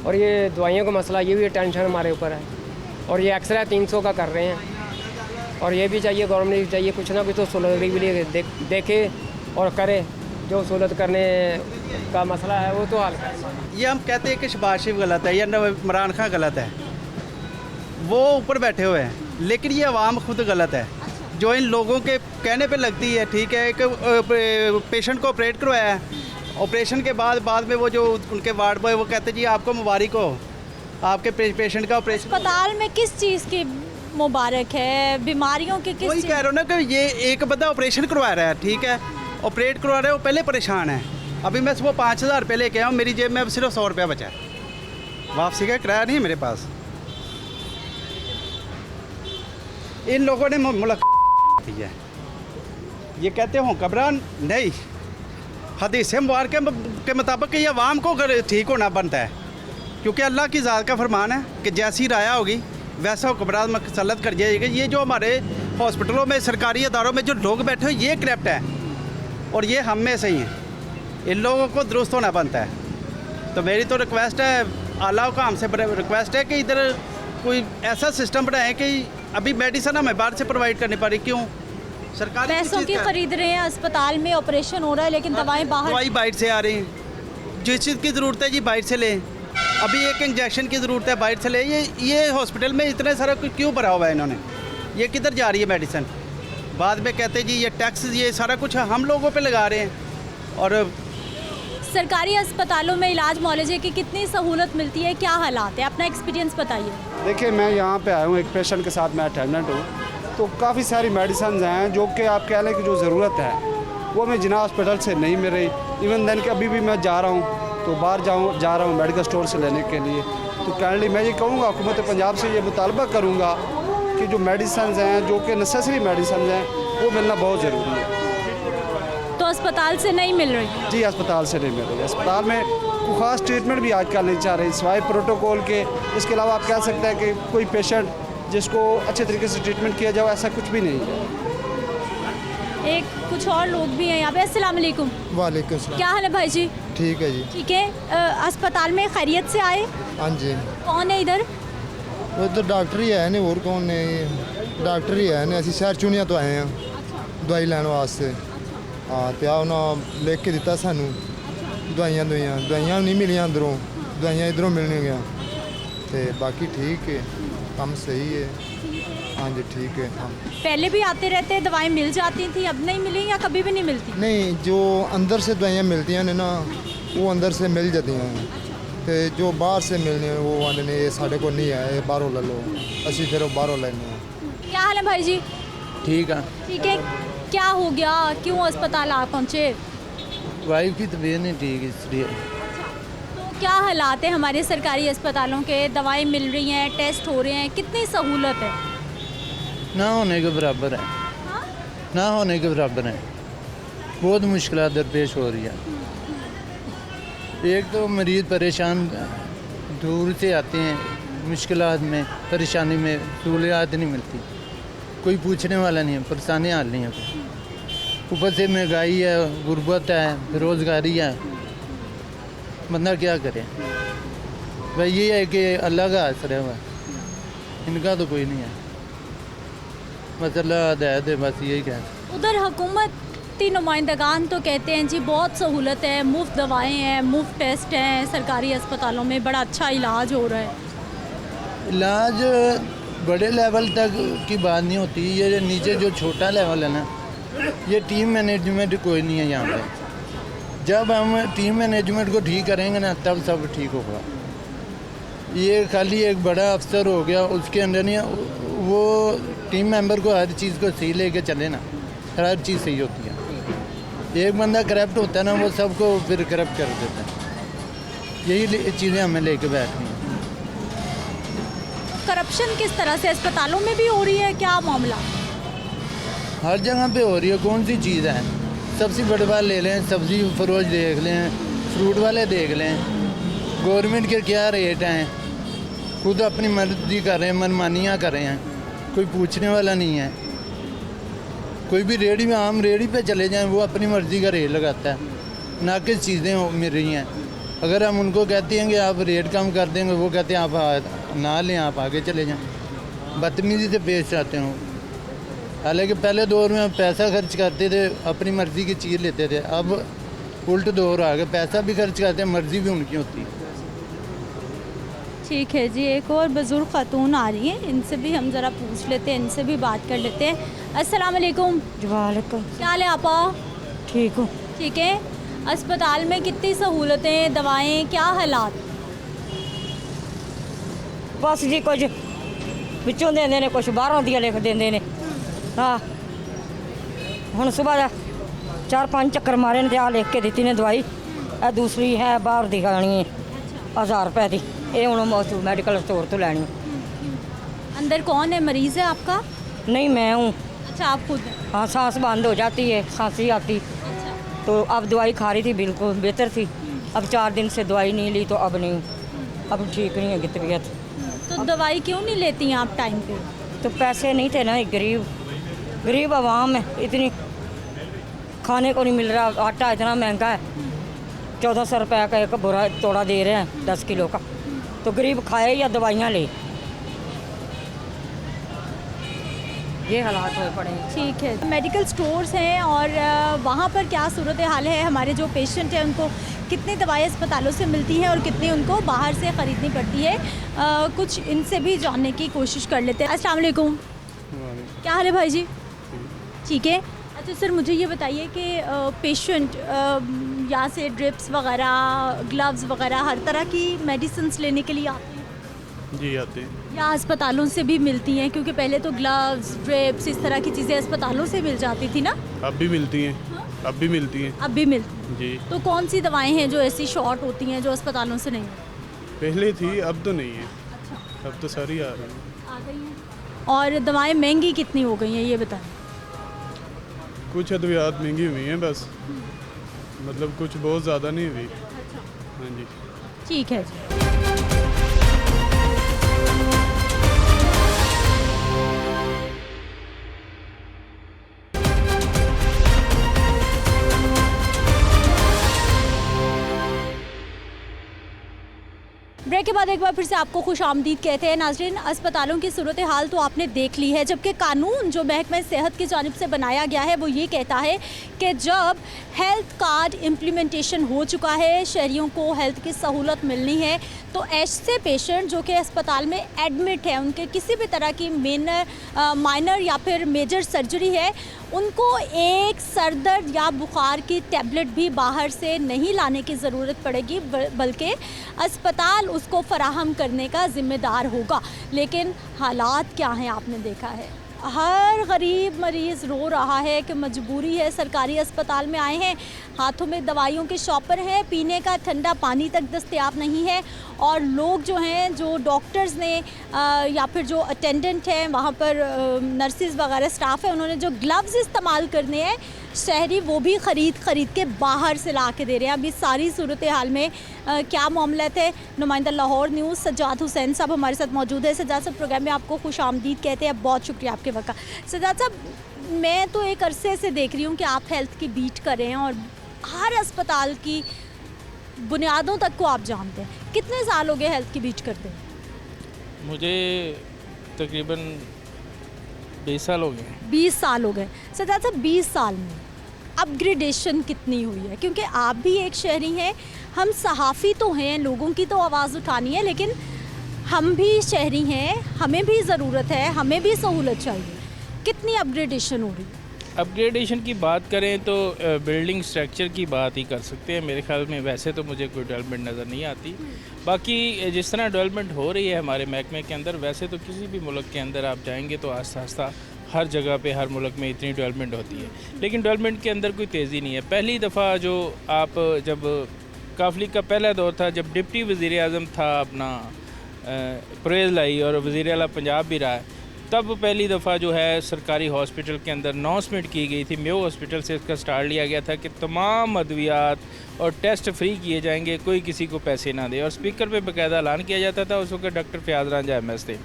और ये दवाइयों का मसला, ये भी टेंशन हमारे ऊपर है। और ये एक्सरे 300 का कर रहे हैं, और ये भी चाहिए गवर्नमेंट भी चाहिए कुछ ना कुछ तो सहूलत के लिए देखे और करे। जो सहूलत करने का मसला है वो तो हल करे। ये हम कहते हैं कि शहबाज शरीफ गलत है या इमरान खान गलत है, वो ऊपर बैठे हुए हैं, लेकिन ये अवाम खुद गलत है जो इन लोगों के कहने पे लगती है। ठीक है, एक पेशेंट को ऑपरेट करवाया है, ऑपरेशन के बाद में वो जो उनके वार्ड बॉय वो कहते जी आपको मुबारक हो, आपके पेशेंट का ऑपरेशन। अस्पताल में किस चीज़ की मुबारक है, बीमारियों के किस? वही कह रहा हूँ ना कि ये एक बंदा ऑपरेशन करवा रहा है, ठीक है, ऑपरेट करवा रहा है, वो पहले परेशान है। अभी मैं सुबह 5000 रुपये लेके आया हूँ, मेरी जेब में अब सिर्फ 100 रुपया बचा है, वापसी का किराया नहीं है मेरे पास। इन लोगों ने मुलाकात है, ये कहते हो घबरान नहीं, हदीस मुबारक के मुताबिक ये अवाम को ठीक होना बनता है, क्योंकि अल्लाह की ज़ात का फरमान है कि जैसी राया होगी वैसा हुक्मरान मसलत कर जाएगा। ये जो हमारे हॉस्पिटलों में सरकारी अदारों में जो लोग बैठे हुए ये करप्ट है, और ये हम में से ही हैं, इन लोगों को दुरुस्त होना बनता है। तो मेरी तो रिक्वेस्ट है, आला हुकाम से रिक्वेस्ट है कि इधर कोई ऐसा सिस्टम बनाए कि अभी मेडिसिन हमें बाहर से प्रोवाइड करनी पड़ी। क्यों? सरकारी पैसों की खरीद रहे हैं, अस्पताल में ऑपरेशन हो रहा है लेकिन दवाएं बाहर, दवाई बाहर से आ रही हैं। जिस चीज़ की ज़रूरत है जी बाहर से लें, अभी एक इंजेक्शन की ज़रूरत है बाहर से ले। ये हॉस्पिटल में इतने सारा क्यों भरा हुआ है इन्होंने, ये किधर जा रही है मेडिसिन? बाद में कहते जी ये टैक्स ये सारा कुछ हम लोगों पे लगा रहे हैं। और सरकारी अस्पतालों में इलाज मुआवजे की कितनी सहूलत मिलती है, क्या हालात है, अपना एक्सपीरियंस बताइए। देखिए, मैं यहाँ पे आया हूँ, एक पेशेंट के साथ मैं अटेंडेंट हूँ, तो काफ़ी सारी मेडिसिन हैं जो कि आप कह लें कि जो ज़रूरत है वो मैं जिना हॉस्पिटल से नहीं मिल रही। इवन देन कि अभी भी मैं जा रहा हूँ तो बाहर जा रहा हूँ मेडिकल स्टोर से लेने के लिए। तो काइंडली मैं ये कहूँगा, हुकूमत पंजाब से ये मुतालबा करूँगा कि जो मेडिसिन हैं, जो कि नेसेसरी मेडिसिन हैं, वो मिलना बहुत ज़रूरी है। तो अस्पताल से नहीं मिल रही? जी, अस्पताल से नहीं मिल रही। अस्पताल में कोई ख़ास ट्रीटमेंट भी आजकल नहीं चाह रही सिवाय प्रोटोकॉल के। इसके अलावा आप कह सकते हैं कि कोई पेशेंट जिसको अच्छे तरीके से ट्रीटमेंट किया जाए, ऐसा कुछ भी नहीं है। एक कुछ और लोग भी हैं यहाँ पे। अस्सलाम वालेकुम। वालेकुम सलाम। क्या हाल है भाई जी? ठीक है जी। ठीक है। अस्पताल में खैरियत से आए? हाँ जी। कौन है इधर? वो तो डॉक्टर ही है नहीं, और कौन है? डॉक्टर ही है नहीं, असं शहर चुनिया तो आए हैं दवाई लैन वास्ते। हाँ, तो उन्हें लिख के दिता सानू दवाइयाँ नहीं मिलियाँ अंदरों, दवाइयाँ इधरों मिलने गया। तो बाकी ठीक है, काम सही है। हाँ जी, ठीक है। हाँ, पहले भी आते रहते, दवाएं मिल जाती थी, अब नहीं मिली या कभी भी नहीं मिलती? नहीं, जो अंदर से दवाइयाँ मिलती हैं ना, वो अंदर से मिल जाती हैं, तो जो बाहर से मिलनी है वो आने नहीं, ये साढ़े को नहीं है, ये बाहरों ले लो, असी फिर बाहरों लेने। क्या हाल है भाई जी? ठीक है। ठीक है। क्या हो गया, क्यों अस्पताल आ पहुँचे? वाइफ की तबीयत नहीं ठीक, इसलिए। तो क्या हालात है हमारे सरकारी अस्पतालों के? दवाएं मिल रही हैं, टेस्ट हो रहे हैं, कितनी सहूलत है? ना होने के बराबर है। ना होने के बराबर है, बहुत मुश्किल दरपेश हो रही है। एक तो मरीज़ परेशान दूर से आते हैं, मुश्किलात में, परेशानी में सहूलियात नहीं मिलती, कोई पूछने वाला नहीं है, परेशानी हाल नहीं है। ऊपर से महंगाई है, गुर्बत है, बेरोज़गारी है, बंदा क्या करे। भाई ये है कि अल्लाह का आसरा है, इनका तो कोई नहीं है, बस अल्लाह हिदायत है, बस यही कहते। उधर हुकूमती नुमाइंदगान तो कहते हैं जी बहुत सहूलत है, मुफ्त दवाएं हैं, मुफ्त टेस्ट हैं, सरकारी अस्पतालों में बड़ा अच्छा इलाज हो रहा है। इलाज बड़े लेवल तक की बात नहीं होती, ये नीचे जो छोटा लेवल है ना, ये टीम मैनेजमेंट कोई नहीं है यहाँ पे। जब हम टीम मैनेजमेंट को ठीक करेंगे ना तब सब ठीक होगा। ये खाली एक बड़ा अफसर हो गया, उसके अंदर नहीं, वो टीम मेंबर को हर चीज़ को सही लेके चले ना, हर चीज़ सही होती है। एक बंदा करप्ट होता है ना, वो सबको फिर करप्ट कर देता है। यही चीज़ें हमें लेके बैठनी हैं। करप्शन किस तरह से अस्पतालों में भी हो रही है, क्या मामला? हर जगह पे हो रही है। कौन सी चीज़ है, सबसे बड़े बात ले लें, सब्ज़ी फरोश देख लें, फ्रूट वाले देख लें, गवर्नमेंट के क्या रेट हैं, खुद अपनी मर्जी कर रहे हैं, मनमानियाँ कर रहे हैं, कोई पूछने वाला नहीं है। कोई भी रेडी में, आम रेडी पे चले जाएं, वो अपनी मर्ज़ी का रेट लगाता है। नाकिस चीज़ें मिल रही हैं। अगर हम उनको कहते हैं कि आप रेट कम कर देंगे, वो कहते हैं आप ना लें, आप आगे चले जाएं। बदतमीज़ी से पेश आते हैं। हालांकि पहले दौर में हम पैसा खर्च करते थे, अपनी मर्ज़ी की चीज़ लेते थे। अब उल्ट दौर आ गया, पैसा भी खर्च करते हैं, मर्ज़ी भी उनकी होती है। ठीक है जी, एक और बुज़ुर्ग खातून आ रही हैं, इनसे भी हम ज़रा पूछ लेते हैं, इनसे भी बात कर लेते हैं। अस्सलाम वालेकुम। वालेकुम। क्या हाल है आपा? ठीक हूँ। ठीक है। अस्पताल में कितनी सहूलतें, दवाएं, क्या हालात? बस जी कुछ ਵਿੱਚੋਂ ਦਿੰਦੇ ਨੇ, ਕੁਛ ਬਾਹਰੋਂ ਦੀਆਂ ਲਿਖ ਦਿੰਦੇ ਨੇ। ਹਾਂ ਹੁਣ ਸਵੇਰ 4-5 ਚੱਕਰ ਮਾਰੇ ਨੇ ਤੇ ਆ ਲਿਖ ਕੇ ਦਿੱਤੀ ਨੇ ਦਵਾਈ। ਇਹ ਦੂਸਰੀ ਹੈ ਬਾਹਰ ਦੀ ਖਾਣੀ ਹੈ 1000 रुपए ਦੀ, ਇਹ ਹੁਣ ਮੈਡੀਕਲ स्टोर ਤੋਂ ਲੈਣੀ। अंदर कौन है, मरीज़ है आपका? नहीं मैं हूँ। अच्छा, आप खुद हैं? हाँ, सांस बंद हो जाती है, खांसी आती, तो अब दवाई खा रही थी, बिल्कुल बेहतर थी। अब 4 दिन से दवाई नहीं ली तो अब नहीं, अब ठीक नहीं है तबीयत। तो दवाई क्यों नहीं लेती हैं आप टाइम पे? तो पैसे नहीं थे ना, गरीब आवाम है, इतनी खाने को नहीं मिल रहा। आटा इतना महंगा है, 1400 रुपये का एक बोरा तोड़ा दे रहे हैं 10 किलो का, तो गरीब खाए या दवाइयाँ ले, ये हालात हुए पड़े हैं। ठीक है। मेडिकल स्टोर्स हैं और वहाँ पर क्या सूरत हाल है? हमारे जो पेशेंट हैं उनको कितनी दवाएं अस्पतालों से मिलती हैं और कितनी उनको बाहर से ख़रीदनी पड़ती है, कुछ इनसे भी जानने की कोशिश कर लेते हैं। अस्सलाम वालेकुम। क्या हाल है भाई जी? ठीक है। अच्छा सर, मुझे ये बताइए कि पेशेंट यहाँ से ड्रिप्स वगैरह, ग्लव्स वगैरह हर तरह की मेडिसिन्स लेने के लिए आते हैं? जी आते हैं। या अस्पतालों से भी मिलती हैं? क्योंकि पहले तो ग्लव्स, ड्रिप्स, इस तरह की चीज़ें अस्पतालों से मिल जाती थी ना? अब भी मिलती हैं। अब भी मिलती हैं। अब भी मिलती हैं जी। तो कौन सी दवाएं हैं जो ऐसी शॉर्ट होती हैं जो अस्पतालों से नहीं? पहले थी, अब तो नहीं है। अब तो सारी आ रही हैं। आ गई हैं। और दवाएं महंगी कितनी हो गई हैं ये बताएं? कुछ अद्वियात महंगी हुई हैं बस, मतलब कुछ बहुत ज़्यादा नहीं हुई। हाँ जी। ठीक है जी। ब्रेक के बाद एक बार फिर से आपको खुश आमदीद कहते हैं। नाज़रीन, अस्पतालों की सूरत हाल तो आपने देख ली है, जबकि कानून जो महकमा सेहत की जानिब से बनाया गया है वो ये कहता है कि जब हेल्थ कार्ड इम्प्लीमेंटेशन हो चुका है, शहरियों को हेल्थ की सहूलत मिलनी है, तो ऐसे पेशेंट जो कि अस्पताल में एडमिट है, उनके किसी भी तरह की माइनर या फिर मेजर सर्जरी है, उनको एक सर दर्द या बुखार की टैबलेट भी बाहर से नहीं लाने की ज़रूरत पड़ेगी, बल्कि अस्पताल उसको फराहम करने का ज़िम्मेदार होगा। लेकिन हालात क्या हैं आपने देखा है, हर गरीब मरीज़ रो रहा है कि मजबूरी है, सरकारी अस्पताल में आए हैं, हाथों में दवाइयों के शॉपर हैं, पीने का ठंडा पानी तक दस्तयाब नहीं है, और लोग जो हैं, जो डॉक्टर्स ने या फिर जो अटेंडेंट हैं वहाँ पर, नर्सिस वगैरह स्टाफ है, उन्होंने जो ग्लव्स इस्तेमाल करने हैं, शहरी वो भी ख़रीद के बाहर से ला के दे रहे हैं। अभी सारी सूरत हाल में क्या मामला थे। नुमाइंदा लाहौर न्यूज़ सज्जाद हुसैन साहब हमारे साथ मौजूद है। सज्जाद साहब, प्रोग्राम में आपको खुश आमदीद कहते हैं, बहुत शुक्रिया आपके वक्त का। सज्जाद साहब, मैं तो एक अरसे से देख रही हूँ कि आप हेल्थ की बीट कर रहे हैं और हर अस्पताल की बुनियादों तक को आप जानते हैं। कितने साल हो गए हेल्थ की बीट करते हैं? मुझे तकरीबन 20 साल हो गए। 20 साल हो गए। सज्जाद साहब, 20 साल में अपग्रेडेशन कितनी हुई है? क्योंकि आप भी एक शहरी हैं, हम सहाफ़ी तो हैं, लोगों की तो आवाज़ उठानी है, लेकिन हम भी शहरी हैं, हमें भी ज़रूरत है, हमें भी सहूलत चाहिए। कितनी अपग्रेडेशन हो रही है? अपग्रेडेशन की बात करें तो बिल्डिंग स्ट्रक्चर की बात ही कर सकते हैं। मेरे ख्याल में वैसे तो मुझे कोई डेवलपमेंट नज़र नहीं आती। बाकी जिस तरह डेवलपमेंट हो रही है हमारे महकमे के अंदर, वैसे तो किसी भी मुल्क के अंदर आप जाएंगे तो आस्ता आस्ता हर जगह पे हर मुल्क में इतनी डेवलपमेंट होती है, लेकिन डेवलपमेंट के अंदर कोई तेज़ी नहीं है। पहली दफ़ा जो आप जब काफली का पहला दौर था, जब डिप्टी वज़ीर आज़म था अपना परवेज़ लाई और वज़ीर आला पंजाब भी रहा है, तब पहली दफ़ा जो है सरकारी हॉस्पिटल के अंदर अनाउंसमेंट की गई थी। मेयो हॉस्पिटल से इसका स्टार्ट लिया गया था कि तमाम अद्वियात और टेस्ट फ्री किए जाएंगे, कोई किसी को पैसे ना दे, और स्पीकर पे बाकायदा ऐलान किया जाता था। उस वक्त डॉक्टर फयाज़ रांझा MS थे।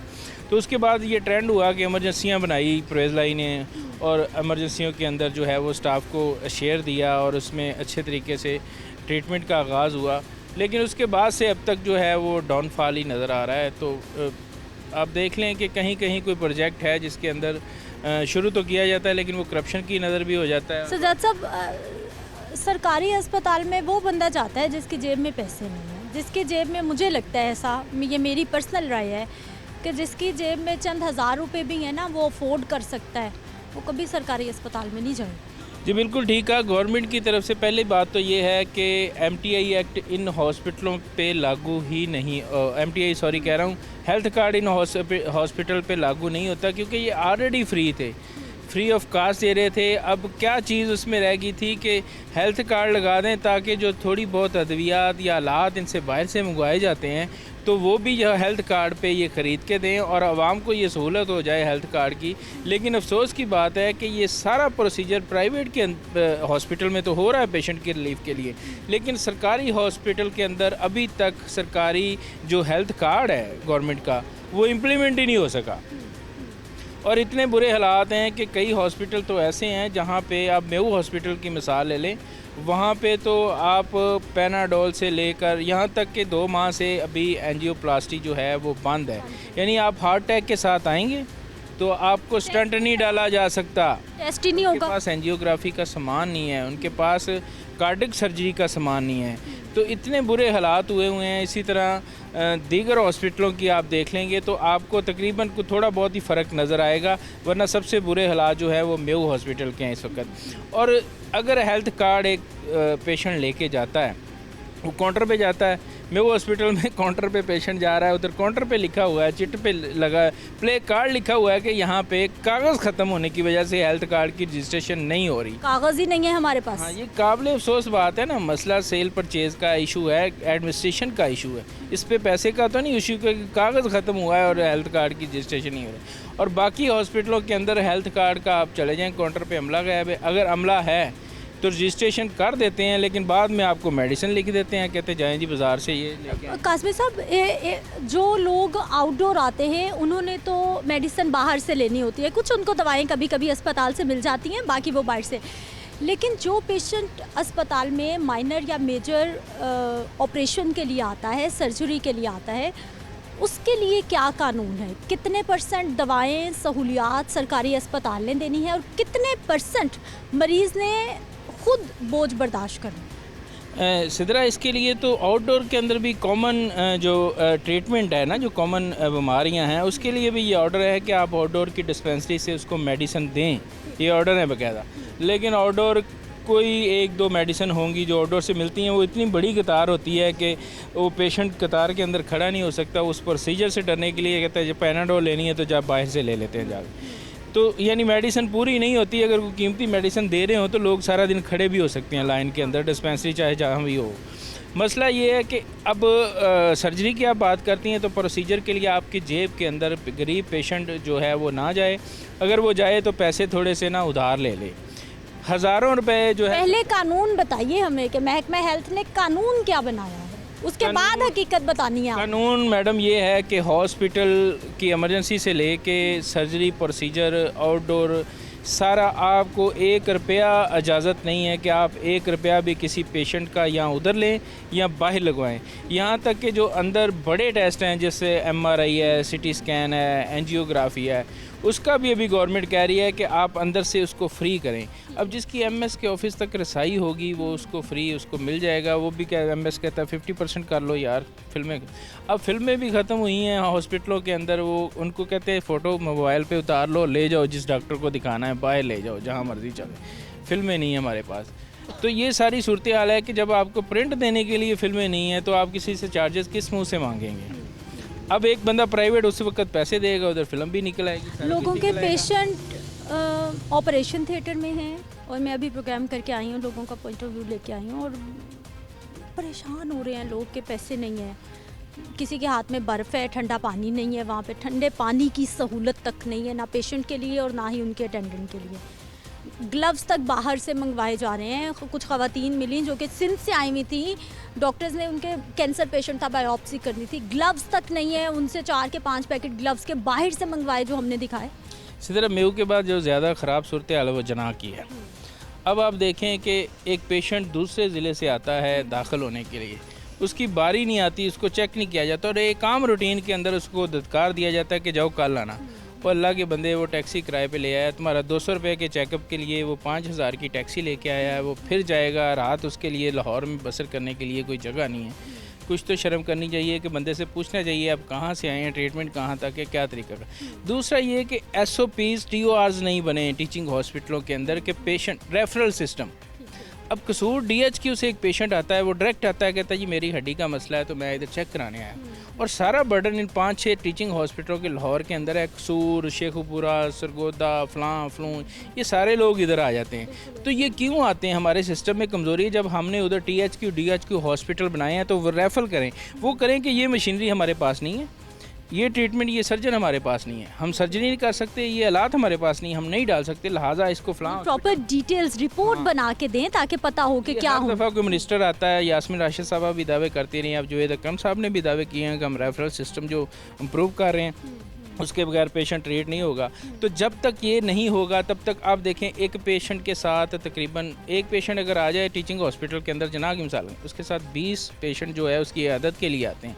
तो उसके बाद ये ट्रेंड हुआ कि एमरजेंसियाँ बनाई परवेज़ लाई ने, और एमरजेंसियों के अंदर जो है वो स्टाफ को शेयर दिया और उसमें अच्छे तरीके से ट्रीटमेंट का आगाज़ हुआ। लेकिन उसके बाद से अब तक जो है वो डाउनफॉल ही नज़र आ रहा है। तो आप देख लें कि कहीं कहीं कोई प्रोजेक्ट है जिसके अंदर शुरू तो किया जाता है, लेकिन वो करप्शन की नज़र भी हो जाता है। सज्जाद साहब, सरकारी अस्पताल में वो बंदा जाता है जिसकी जेब में पैसे नहीं है, जिसकी जेब में, मुझे लगता है ऐसा, ये मेरी पर्सनल राय है, कि जिसकी जेब में चंद हज़ार रुपए भी हैं ना, वो अफोर्ड कर सकता है, वो कभी सरकारी अस्पताल में नहीं जाए। जी बिल्कुल ठीक है। गवर्नमेंट की तरफ से पहली बात तो ये है कि MTI एक्ट इन हॉस्पिटलों पे लागू ही नहीं, MTI सॉरी कह रहा हूँ, हेल्थ कार्ड इन हॉस्पिटल पे लागू नहीं होता, क्योंकि ये ऑलरेडी फ्री थे, फ्री ऑफ कास्ट दे रहे थे। अब क्या चीज़ उसमें रह गई थी कि हेल्थ कार्ड लगा दें ताकि जो थोड़ी बहुत अद्वियात या आलात इनसे बाहर से मंगवाए जाते हैं तो वो भी जो हेल्थ कार्ड पे ये ख़रीद के दें और आवाम को ये सहूलत हो जाए हेल्थ कार्ड की। लेकिन अफसोस की बात है कि ये सारा प्रोसीजर प्राइवेट के हॉस्पिटल में तो हो रहा है पेशेंट के रिलीफ के लिए, लेकिन सरकारी हॉस्पिटल के अंदर अभी तक सरकारी जो हेल्थ कार्ड है गवर्नमेंट का, वो इम्प्लीमेंट ही नहीं हो सका। और इतने बुरे हालात हैं कि कई हॉस्पिटल तो ऐसे हैं जहाँ पे आप मेऊ हॉस्पिटल की मिसाल ले लें, वहाँ पे तो आप पैनाडोल से लेकर यहाँ तक कि 2 माह से अभी एंजियोप्लास्टी जो है वो बंद है। यानी आप हार्ट अटैक के साथ आएंगे तो आपको स्टंट नहीं डाला जा सकता, टेस्ट ही नहीं होगा, उनके पास एंजियोग्राफी का सामान नहीं है, उनके पास कार्डिक सर्जरी का सामान नहीं है। तो इतने बुरे हालात हुए हैं। इसी तरह दीगर हॉस्पिटलों की आप देख लेंगे तो आपको तकरीबन को थोड़ा बहुत ही फ़र्क नज़र आएगा, वरना सबसे बुरे हालात जो है वो मेऊ हॉस्पिटल के हैं इस वक्त। और अगर हेल्थ कार्ड एक पेशेंट लेके जाता है, वो काउंटर पे जाता है, मेऊ हॉस्पिटल में काउंटर पे पेशेंट जा रहा है, उधर काउंटर पे लिखा हुआ है, चिट पे लगा प्ले कार्ड लिखा हुआ है कि यहाँ पे कागज़ ख़त्म होने की वजह से हेल्थ कार्ड की रजिस्ट्रेशन नहीं हो रही, कागज़ ही नहीं है हमारे पास। हाँ, ये काबिल अफसोस बात है ना। मसला सेल परचेज़ का इशू है, एडमिनिस्ट्रेशन का इशू है, इस पे पैसे का तो नहीं इशू, कि कागज़ ख़त्म हुआ है और हेल्थ कार्ड की रजिस्ट्रेशन नहीं हो रही। और बाकी हॉस्पिटलों के अंदर हेल्थ कार्ड का आप चले जाएँ, काउंटर पर अमला गया है, अगर अमला है तो रजिस्ट्रेशन कर देते हैं, लेकिन बाद में आपको मेडिसिन लिख देते हैं, कहते जाएं जी बाज़ार से ये लेके आएं। कासमी साहब, जो लोग आउटडोर आते हैं उन्होंने तो मेडिसिन बाहर से लेनी होती है, कुछ उनको दवाएं कभी कभी अस्पताल से मिल जाती हैं, बाकी वो बाहर से। लेकिन जो पेशेंट अस्पताल में माइनर या मेजर ऑपरेशन के लिए आता है, सर्जरी के लिए आता है, उसके लिए क्या कानून है? कितने % दवाएं सहूलियात सरकारी अस्पताल ने देनी है और कितने % मरीज़ ने खुद बोझ बर्दाश्त करना? सिदरा, इसके लिए तो आउटडोर के अंदर भी कॉमन जो ट्रीटमेंट है ना, जो कॉमन बीमारियां हैं, उसके लिए भी ये ऑर्डर है कि आप आउटडोर की डिस्पेंसरी से उसको मेडिसिन दें, ये ऑर्डर है बाकायदा। लेकिन आउटडोर कोई 1-2 मेडिसिन होंगी जो आउटडोर से मिलती हैं, वो इतनी बड़ी कतार होती है कि वो पेशेंट कतार के अंदर खड़ा नहीं हो सकता। उस प्रोसीजर से डरने के लिए कहता है जब पैनाडोल लेनी है तो जब बाहर से ले लेते हैं जाकर। तो यानी मेडिसिन पूरी नहीं होती। अगर कोई कीमती मेडिसिन दे रहे हो तो लोग सारा दिन खड़े भी हो सकते हैं लाइन के अंदर, डिस्पेंसरी चाहे जहाँ भी हो। मसला ये है कि अब सर्जरी की आप बात करती हैं तो प्रोसीजर के लिए आपकी जेब के अंदर गरीब पेशेंट जो है वो ना जाए, अगर वो जाए तो पैसे थोड़े से ना उधार ले ले, हज़ारों रुपए जो है। पहले कानून बताइए हमें कि महकमा हेल्थ ने कानून क्या बनाया है? उसके बाद हकीकत बतानी है। कानून मैडम ये है कि हॉस्पिटल की इमरजेंसी से लेके सर्जरी प्रोसीजर आउटडोर सारा, आपको 1 रुपया इजाज़त नहीं है कि आप 1 रुपया भी किसी पेशेंट का या उधर लें या बाहर लगवाएं। यहाँ तक कि जो अंदर बड़े टेस्ट हैं जैसे MRI है, CT स्कैन है, एंजियोग्राफी है, उसका भी अभी गवर्नमेंट कह रही है कि आप अंदर से उसको फ्री करें। अब जिसकी MS के ऑफिस तक रसाई होगी वो उसको फ्री उसको मिल जाएगा। वो भी क्या MS कहता है 50% कर लो यार फिल्में। अब फिल्में भी ख़त्म हुई हैं हॉस्पिटलों के अंदर, वो उनको कहते हैं फ़ोटो मोबाइल पे उतार लो, ले जाओ जिस डॉक्टर को दिखाना है बाहर ले जाओ जहाँ मर्ज़ी चले, फिल्में नहीं है हमारे पास। तो ये सारी सूरत हाल है कि जब आपको प्रिंट देने के लिए फिल्में नहीं है तो आप किसी से चार्जेस किस मुँह से मांगेंगे। अब एक बंदा प्राइवेट उस वक्त पैसे देगा, उधर फिल्म भी निकल आएगी। लोगों के पेशेंट ऑपरेशन थिएटर में हैं और मैं अभी प्रोग्राम करके आई हूँ, लोगों का पॉइंट ऑफ व्यू लेके आई हूँ और परेशान हो रहे हैं लोग के पैसे नहीं हैं। किसी के हाथ में बर्फ़ है, ठंडा पानी नहीं है, वहाँ पे ठंडे पानी की सहूलत तक नहीं है, ना पेशेंट के लिए और ना ही उनके अटेंडेंट के लिए। ग्लव्स तक बाहर से मंगवाए जा रहे हैं। कुछ ख़वातीन मिली जो कि सिंध से आई हुई थी, डॉक्टर्स ने उनके कैंसर पेशेंट था, बायोप्सी करनी थी, ग्लव्स तक नहीं है, उनसे 4 के 5 पैकेट ग्लव्स के बाहर से मंगवाए जो हमने दिखाए। इसी तरह मेहू के बाद जो ज़्यादा ख़राब सूरत हाल है वो जनाह की है। अब आप देखें कि एक पेशेंट दूसरे ज़िले से आता है दाखिल होने के लिए, उसकी बारी नहीं आती, उसको चेक नहीं किया जाता और एक आम रूटीन के अंदर उसको धत्कार दिया जाता है कि जाओ कल आना। वो अल्लाह के बंदे वो टैक्सी किराए पे ले आया, तुम्हारा 200 रुपये के चेकअप के लिए वो 5000 की टैक्सी लेके आया है, वो फिर जाएगा, रात उसके लिए लाहौर में बसर करने के लिए कोई जगह नहीं है। कुछ तो शर्म करनी चाहिए कि बंदे से पूछना चाहिए आप कहाँ से आए हैं, ट्रीटमेंट कहाँ तक है, क्या तरीका का। दूसरा ये कि SOPs TORs नहीं बने टीचिंग हॉस्पिटलों के अंदर के पेशेंट रेफरल सिस्टम। अब कसूर DHQ से एक पेशेंट आता है, वो डायरेक्ट आता है, कहता है जी मेरी हड्डी का मसला है तो मैं इधर चेक कराने आया, और सारा बर्डन इन 5-6 टीचिंग हॉस्पिटलों के लाहौर के अंदर है। कसूर, शेखुपुरा, सरगोदा, फलां फलूँ, ये सारे लोग इधर आ जाते हैं। तो ये क्यों आते हैं? हमारे सिस्टम में कमज़ोरी है। जब हमने उधर THQ DHQ हॉस्पिटल बनाए हैं तो वो रेफ़र करें, वो करें कि ये मशीनरी हमारे पास नहीं है, ये ट्रीटमेंट, ये सर्जन हमारे पास नहीं है, हम सर्जरी नहीं कर सकते, ये हालात हमारे पास नहीं, हम नहीं डाल सकते, लिहाजा इसको फलां प्रॉपर डिटेल्स रिपोर्ट बना के दें ताकि पता हो कि क्या हो। दफ़ा कोई मिनिस्टर आता है, यास्मीन राशिद साहबा भी दावे करती रही, अब जुवेद अकरम साहब ने भी दावे किए हैं कि हम रेफरल सिस्टम जो इम्प्रूव कर रहे हैं उसके बगैर पेशेंट ट्रीट नहीं होगा। तो जब तक ये नहीं होगा तब तक आप देखें एक पेशेंट के साथ तकरीबन एक पेशेंट अगर आ जाए टीचिंग हॉस्पिटल के अंदर, जनाह की मिसाल, उसके साथ 20 पेशेंट जो है उसकी आदत के लिए आते हैं।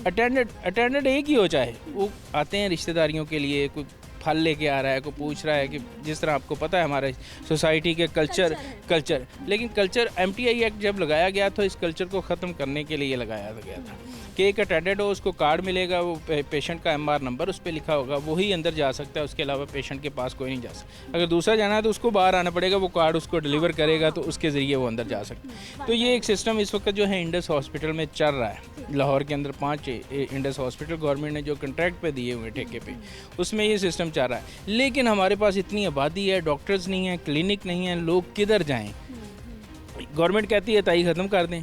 अटेंडेंट एक ही हो, चाहे वो आते हैं रिश्तेदारियों के लिए, कोई फल लेके आ रहा है, कोई पूछ रहा है कि जिस तरह आपको पता है हमारे सोसाइटी के कल्चर लेकिन कल्चर MTI एक्ट जब लगाया गया तो इस कल्चर को ख़त्म करने के लिए लगाया गया था कि एक अटेंडेंट हो, उसको कार्ड मिलेगा, वो पेशेंट का MR नंबर उस पर लिखा होगा, वही अंदर जा सकता है, उसके अलावा पेशेंट के पास कोई नहीं जा सकता। अगर दूसरा जाना है तो उसको बाहर आना पड़ेगा, वो कार्ड उसको डिलीवर करेगा तो उसके ज़रिए वो अंदर जा सकता है। तो ये एक सिस्टम इस वक्त जो है इंडस हॉस्पिटल में चल रहा है। लाहौर के अंदर 5 इंडस हॉस्पिटल गवर्नमेंट ने जो कंट्रैक्ट पे दिए हुए ठेके पे, उसमें ये सिस्टम चल रहा है। लेकिन हमारे पास इतनी आबादी है, डॉक्टर्स नहीं है, क्लिनिक नहीं है, लोग किधर जाएँ? गवर्नमेंट कहती है अताई ख़त्म कर दें।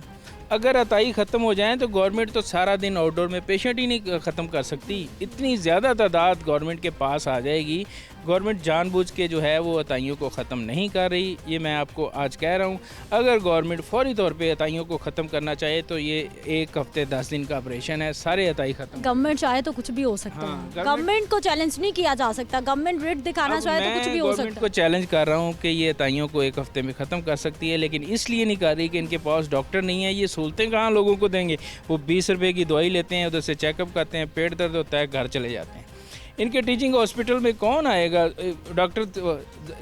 अगर अताई ख़त्म हो जाए तो गवर्नमेंट तो सारा दिन आउटडोर में पेशेंट ही नहीं ख़त्म कर सकती, इतनी ज़्यादा तादाद गवर्नमेंट के पास आ जाएगी। गवर्नमेंट जानबूझ के जो है वो अताइयों को ख़त्म नहीं कर रही, ये मैं आपको आज कह रहा हूँ। अगर गवर्नमेंट फौरी तौर पे अताइयों को ख़त्म करना चाहे तो ये 1 हफ्ते 10 दिन का ऑपरेशन है, सारे अताई ख़त्म। गवर्नमेंट चाहे तो कुछ भी हो सकता है, गवर्नमेंट को चैलेंज नहीं किया जा सकता, गवर्नमेंट रिट दिखाना चाहे तो कुछ भी हो सकता है। गवर्नमेंट को चैलेंज कर रहा हूँ कि ये अताइयों को 1 हफ्ते में ख़त्म कर सकती है, लेकिन इसलिए नहीं कर रही कि इनके पास डॉक्टर नहीं है। ये सहूलतें कहाँ लोगों को देंगे? वो 20 रुपये की दवाई लेते हैं, उधर से चेकअप करते हैं, पेट दर्द होता है, घर चले जाते हैं। इनके टीचिंग हॉस्पिटल में कौन आएगा? डॉक्टर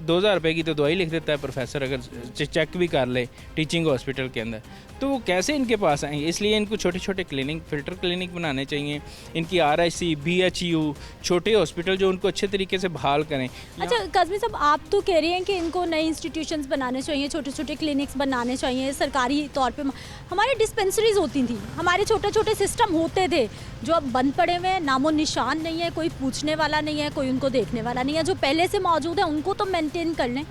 2000 रुपये की तो दवाई लिख देता है, प्रोफेसर अगर चेक भी कर ले टीचिंग हॉस्पिटल के अंदर, तो वो कैसे इनके पास आएंगे? इसलिए इनको छोटे छोटे क्लिनिक, फिल्टर क्लिनिक बनाने चाहिए, इनकी RIC BHU छोटे हॉस्पिटल जो उनको अच्छे तरीके से बहाल करें। अच्छा काज़मी साहब, आप तो कह रहे हैं कि इनको नए इंस्टीट्यूशंस बनाने चाहिए, छोटे छोटे क्लिनिक्स बनाने चाहिए सरकारी तौर पे। हमारी डिस्पेंसरीज होती थी, हमारे छोटे छोटे सिस्टम होते थे जो अब बंद पड़े हुए हैं, नामो निशान नहीं है, कोई पूछने वाला नहीं है, कोई उनको देखने वाला नहीं है। जो पहले से मौजूद है उनको तो मेंटेन कर लें।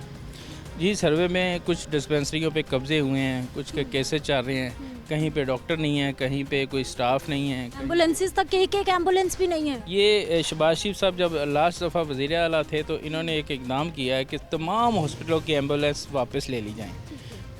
जी, सर्वे में कुछ डिस्पेंसरियों पे कब्जे हुए हैं, कुछ के केसेस चल रहे हैं, कहीं पे डॉक्टर नहीं है, कहीं पे कोई स्टाफ नहीं है, एम्बुलेंसेस तक एक एम्बुलेंस भी नहीं है। ये शहबाज शरीफ साहब जब लास्ट दफ़ा वज़ीर आला थे तो इन्होंने एक इक़दाम किया है कि तमाम हॉस्पिटलों की एम्बुलेंस वापस ले ली जाएँ।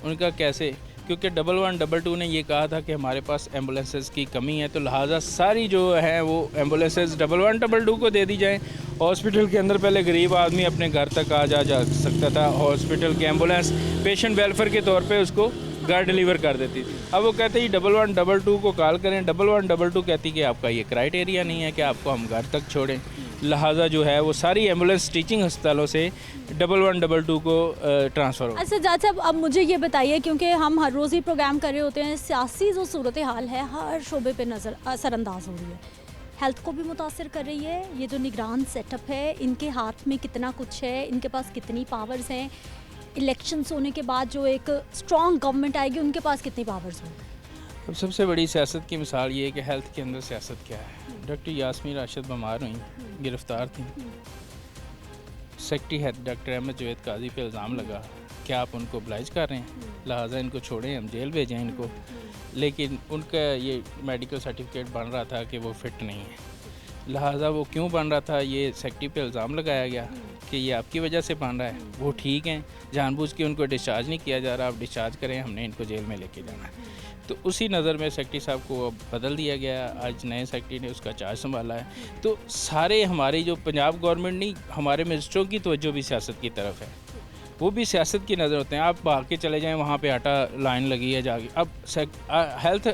उनका कैसे? क्योंकि 1112 ने ये कहा था कि हमारे पास एम्बुलेंसेस की कमी है, तो लिहाजा सारी जो है वो एम्बुलेंसेस 1112 को दे दी जाएँ। हॉस्पिटल के अंदर पहले गरीब आदमी अपने घर तक आ जा सकता था, हॉस्पिटल की एम्बुलेंस पेशेंट वेलफेयर के तौर पे उसको घर डिलीवर कर देती थी। अब वो कहते ही 1112 को कॉल करें, 1112 कहती कि आपका ये क्राइटेरिया नहीं है कि आपको हम घर तक छोड़ें, लिहाजा जो है वो सारी एम्बुलेंस टीचिंग अस्पतालों से 1112 को ट्रांसफ़र हो। अच्छा जाट साहब, अब मुझे ये बताइए, क्योंकि हम हर रोज़ ही प्रोग्राम कर रहे होते हैं, सियासी जो सूरत हाल है हर शोबे पे असरअंदाज हो रही है, हेल्थ को भी मुतासर कर रही है। ये जो निगरान सेटअप है, इनके हाथ में कितना कुछ है, इनके पास कितनी पावर्स हैं, इलेक्शंस होने के बाद जो एक स्ट्रॉन्ग गवर्नमेंट आएगी उनके पास कितनी पावर्स होंगी? अब सबसे बड़ी सियासत की मिसाल ये है कि हेल्थ के अंदर सियासत क्या है। डॉक्टर यास्मीन राशिद बीमार हुई, गिरफ़्तार थी, secretary head doctor Ahmad Javed Qazi पे इल्ज़ाम लगा कि आप उनको oblige कर रहे हैं, लिहाजा इनको छोड़ें, हम जेल भेजें इनको। लेकिन उनका ये मेडिकल सर्टिफिकेट बन रहा था कि वो फ़िट नहीं है, लिहाजा वो क्यों बन रहा था, ये सेक्रेटरी पे इल्ज़ाम लगाया गया कि ये आपकी वजह से बन रहा है। वो ठीक हैं, जानबूझ के उनको डिस्चार्ज नहीं किया जा रहा, आप डिस्चार्ज करें, हमने इनको जेल में लेके जाना है। तो उसी नज़र में सेक्रेटरी साहब को अब बदल दिया गया, आज नए सेक्रेटरी ने उसका चार्ज संभाला है। तो सारे हमारी जो पंजाब गवर्नमेंट नहीं, हमारे मिनिस्टरों की तवज्जो भी सियासत की तरफ है, वो भी सियासत की नज़र होते हैं। आप भाग के चले जाएं, वहाँ पे आटा लाइन लगी है जाके। अब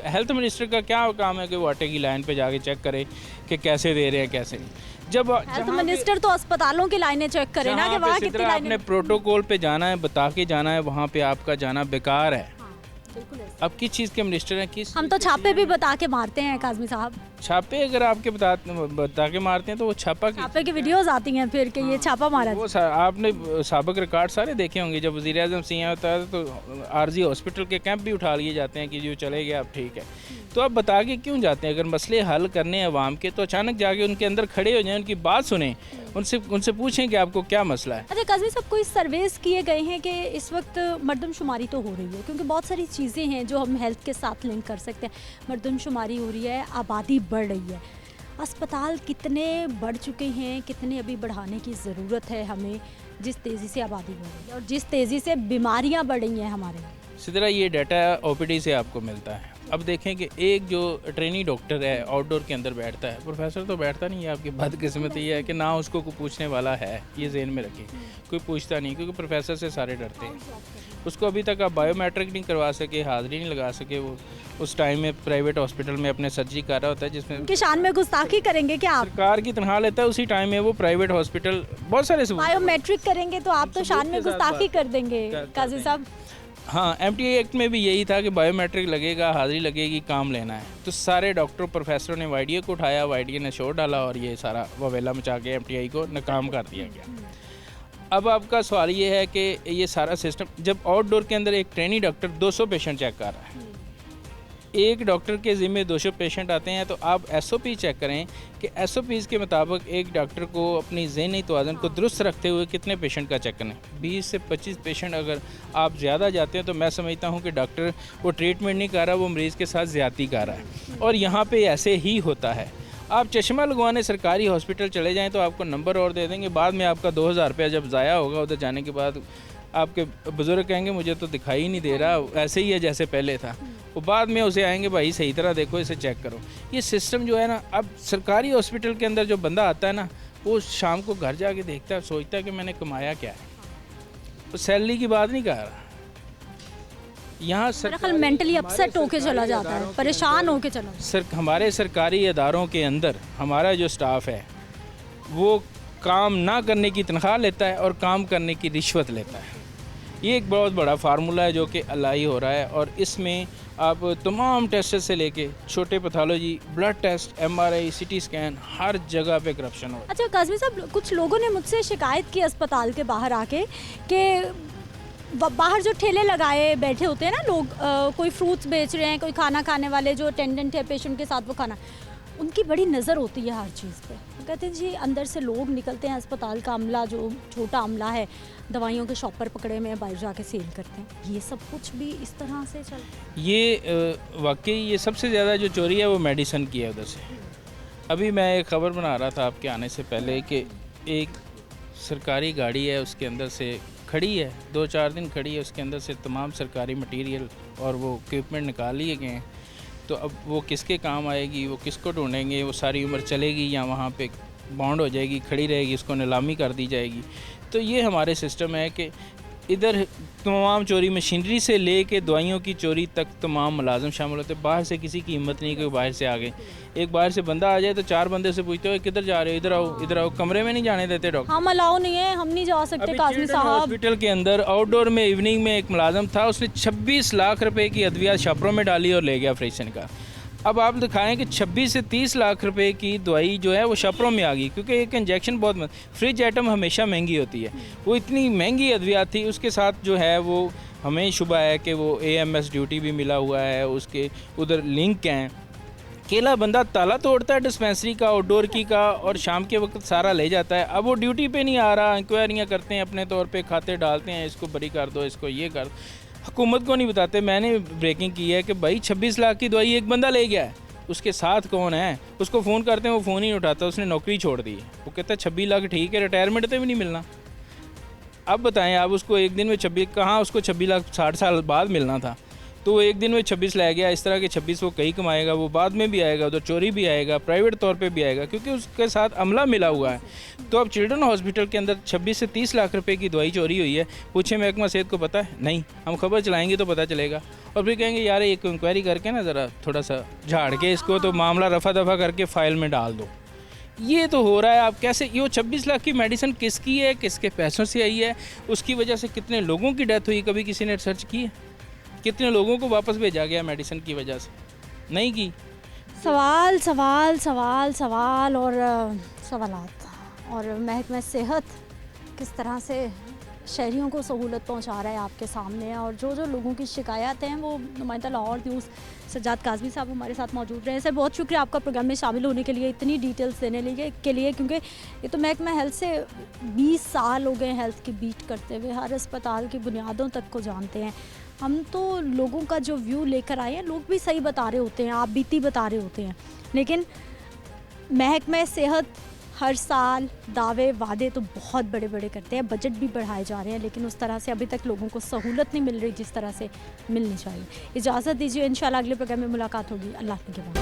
हेल्थ मिनिस्टर का क्या काम है कि वो आटे की लाइन पे जाके चेक करे कि कैसे दे रहे हैं कैसे नहीं। जब हेल्थ मिनिस्टर तो अस्पतालों की लाइनें चेक करे ना कि वहाँ कितनी लाइनें। आपने प्रोटोकॉल पे जाना है, बता के जाना है, वहाँ पे आपका जाना बेकार है। अब किस चीज़ के मिनिस्टर हैं, किस हम तो छापे भी बता के मारते हैं काज़मी साहब। छापे अगर आपके बता के मारते हैं तो वो छापे की वीडियोस आती हैं फिर कि ये छापा मारा। वो आपने साबिक रिकॉर्ड सारे देखे होंगे, जब वज़ीर आज़म सियाह होता है तो आरजी हॉस्पिटल के कैंप भी उठा लिए जाते हैं कि जो चले गए अब ठीक है। तो आप बता के क्यों जाते हैं? अगर मसले हल करने हैं अवाम के तो अचानक जाके उनके अंदर खड़े हो जाएं, उनकी बात सुने, उनसे पूछें कि आपको क्या मसला है। अच्छा काज़मी साहब, कोई सर्वेस किए गए हैं कि इस वक्त मर्दमशुमारी तो हो रही है, क्योंकि बहुत सारी चीज़ें हैं जो हम हेल्थ के साथ लिंक कर सकते हैं। मर्दमशुमारी हो रही है, आबादी बढ़ रही है, अस्पताल कितने बढ़ चुके हैं, कितने अभी बढ़ाने की ज़रूरत है हमें, जिस तेज़ी से आबादी बढ़ रही है और जिस तेज़ी से बीमारियाँ बढ़ रही हैं हमारे। सीधा ये डाटा ओपीडी से आपको मिलता है। अब देखें कि एक जो ट्रेनी डॉक्टर है आउटडोर के अंदर बैठता है, प्रोफेसर तो बैठता नहीं है। आपकी बदकिस्मती है कि ना उसको कोई पूछने वाला है, ये ज़हन में रखें, कोई पूछता नहीं, क्योंकि प्रोफेसर से सारे डरते हैं। उसको अभी तक आप बायोमेट्रिक नहीं करवा सके, हाज़िरी नहीं लगा सके। वो उस टाइम में प्राइवेट हॉस्पिटल में अपने सर्जरी कर रहा होता है, जिसमें उनकी शान में गुस्ताखी करेंगे क्या आप? सरकार की तनख्वाह लेता है, उसी टाइम में वो प्राइवेट हॉस्पिटल बहुत सारे बायोमेट्रिक करेंगे तो आप तो शान में गुस्ताखी कर देंगे काजी साहब। हाँ, एमटीए एक्ट में भी यही था कि बायोमेट्रिक लगेगा, हाज़िरी लगेगी, काम लेना है। तो सारे डॉक्टरों प्रोफेसरों ने वाईडीए को उठाया, वाईडीए ने शोर डाला और ये सारा ववेला मचा के एमटीआई को नाकाम कर दिया गया। अब आपका सवाल ये है कि ये सारा सिस्टम, जब आउटडोर के अंदर एक ट्रेनी डॉक्टर 200 पेशेंट चेक कर रहा है, एक डॉक्टर के ज़िम्मे 200 पेशेंट आते हैं, तो आप एसओपी चेक करें कि एसओपीज़ के मुताबिक एक डॉक्टर को अपनी ज़हनी तवाज़ुन को दुरुस्त रखते हुए कितने पेशेंट का चेक करें। 20 से 25 पेशेंट अगर आप ज़्यादा जाते हैं तो मैं समझता हूँ कि डॉक्टर वो ट्रीटमेंट नहीं कर रहा, वो मरीज़ के साथ ज़्यादती कर रहा है। और यहाँ पे ऐसे ही होता है। आप चश्मा लगवाने सरकारी हॉस्पिटल चले जाएँ तो आपको नंबर और दे देंगे, बाद में आपका 2000 रुपया जब ज़ाया होगा उधर जाने के बाद आपके बुज़ुर्ग कहेंगे मुझे तो दिखाई नहीं दे रहा, ऐसे ही है जैसे पहले था। वो बाद में उसे आएंगे, भाई सही तरह देखो, इसे चेक करो। ये सिस्टम जो है ना, अब सरकारी हॉस्पिटल के अंदर जो बंदा आता है ना, वो शाम को घर जाके देखता है, सोचता है कि मैंने कमाया क्या है। तो सैलरी की बात नहीं कर रहा, यहाँ मेंटली अपसेट होके चला जाता है, परेशान होके चला। हमारे सरकारी इदारों के अंदर हमारा जो स्टाफ है वो काम ना करने की तनख्वाह लेता है और काम करने की रिश्वत लेता है। ये एक बहुत बड़ा फार्मूला है जो कि अलाई हो रहा है, और इसमें आप तमाम टेस्ट से लेके छोटे pathology, blood test, MRI, CT scan, हर जगह पे करप्शन हो रहा है। अच्छा काज़मी साहब, कुछ लोगों ने मुझसे शिकायत की अस्पताल के बाहर आके कि बाहर जो ठेले लगाए बैठे होते हैं ना लोग, कोई फ्रूट्स बेच रहे हैं, कोई खाना खाने वाले जो अटेंडेंट है पेशेंट के साथ, वो खाना, उनकी बड़ी नज़र होती है हर चीज़ पे। कहते हैं जी अंदर से लोग निकलते हैं, अस्पताल का अमला जो छोटा अमला है दवाइयों के शॉप पर पकड़े हुए बाहर जाके सेल करते हैं। ये सब कुछ भी इस तरह से चल, ये वाकई ये सबसे ज़्यादा जो चोरी है वो मेडिसिन की है उधर से। अभी मैं एक ख़बर बना रहा था आपके आने से पहले कि एक सरकारी गाड़ी है, उसके अंदर से खड़ी है, 2-4 दिन खड़ी है, उसके अंदर से तमाम सरकारी मटेरियल और वो इक्विपमेंट निकाल लिए गए हैं। तो अब वो किसके काम आएगी, वो किसको ढूंढेंगे, वो सारी उम्र चलेगी या वहाँ पे बॉन्ड हो जाएगी, खड़ी रहेगी, उसको नीलामी कर दी जाएगी। तो ये हमारे सिस्टम है कि इधर तमाम चोरी मशीनरी से ले के दवाइयों की चोरी तक तमाम मुलाजिम शामिल होते हैं। बाहर से किसी की हिम्मत नहीं कि बाहर से आ गए। एक बाहर से बंदा आ जाए तो 4 बंदे से पूछते हो किधर जा रहे हो, इधर आओ, कमरे में नहीं जाने देते डॉक्टर। हम अलाउ नहीं है, हम नहीं जा सकते। काज़मी साहब, हॉस्पिटल के अंदर आउटडोर में इवनिंग में एक मुलाजिम था, उसने 26 लाख रुपए की अद्वियात छापरों में डाली और ले गया ऑपरेशन का। अब आप दिखाएं कि 26 से 30 लाख रुपए की दवाई जो है वो छपरों में आ गई, क्योंकि एक इंजेक्शन बहुत फ्रिज आइटम हमेशा महंगी होती है। वो इतनी महंगी अद्वियात थी, उसके साथ जो है वो हमें शुबा है कि वो AMS ड्यूटी भी मिला हुआ है, उसके उधर लिंक हैं। अकेला बंदा ताला तोड़ता है डिस्पेंसरी का, आउटडोर की का, और शाम के वक्त सारा ले जाता है। अब वो ड्यूटी पे नहीं आ रहा, इंक्वायरियाँ करते हैं अपने तौर पे, खाते डालते हैं, इसको बरी कर दो, इसको ये कर दो। हुकूमत को नहीं बताते। मैंने ब्रेकिंग की है कि भाई 26 लाख की दवाई एक बंदा ले गया है, उसके साथ कौन है, उसको फ़ोन करते हैं, वो फ़ोन ही नहीं उठाता, उसने नौकरी छोड़ दी है। वो कहता है 26 लाख ठीक है, रिटायरमेंट तो भी नहीं मिलना। अब बताएं आप, उसको एक दिन में 26 कहाँ, उसको 26 लाख 60 साल बाद मिलना था, तो वो एक दिन में 26 ले गया। इस तरह के 26 वो कहीं कमाएगा, वो बाद में भी आएगा, उधर चोरी भी आएगा, प्राइवेट तौर पे भी आएगा, क्योंकि उसके साथ अमला मिला हुआ है। तो अब चिल्ड्रन हॉस्पिटल के अंदर 26 से 30 लाख रुपए की दवाई चोरी हुई है। पूछे महकमा सेहत को पता है? नहीं। हम खबर चलाएंगे तो पता चलेगा, और फिर कहेंगे यार एक इंक्वायरी करके ना ज़रा थोड़ा सा झाड़ के इसको तो मामला रफा दफा करके फ़ाइल में डाल दो। ये तो हो रहा है। आप कैसे, ये 26 लाख की मेडिसिन किसकी है, किसके पैसों से आई है, उसकी वजह से कितने लोगों की डेथ हुई, कभी किसी ने रिसर्च की है? कितने लोगों को वापस भेजा गया मेडिसिन की वजह से? नहीं की। सवाल सवाल सवाल सवाल और सवालात। और महकमा सेहत किस तरह से शहरियों को सहूलत पहुंचा रहा है आपके सामने, और जो जो लोगों की शिकायत हैं वो नुमाइंदा लाहौर न्यूज़ सज्जाद काज़मी साहब हमारे साथ मौजूद रहे। सर बहुत शुक्रिया आपका प्रोग्राम में शामिल होने के लिए, इतनी डिटेल्स देने के लिए, क्योंकि ये तो महकमा हेल्थ से 20 साल हो गए हेल्थ की बीट करते हुए, हर अस्पताल की बुनियादों तक को जानते हैं। हम तो लोगों का जो व्यू लेकर आए हैं, लोग भी सही बता रहे होते हैं, आप बीती बता रहे होते हैं, लेकिन महकमा सेहत हर साल दावे वादे तो बहुत बड़े बड़े करते हैं, बजट भी बढ़ाए जा रहे हैं, लेकिन उस तरह से अभी तक लोगों को सहूलत नहीं मिल रही जिस तरह से मिलनी चाहिए। इजाज़त दीजिए, इंशाल्लाह अगले प्रोग्राम में मुलाकात होगी। अल्लाह के बाद।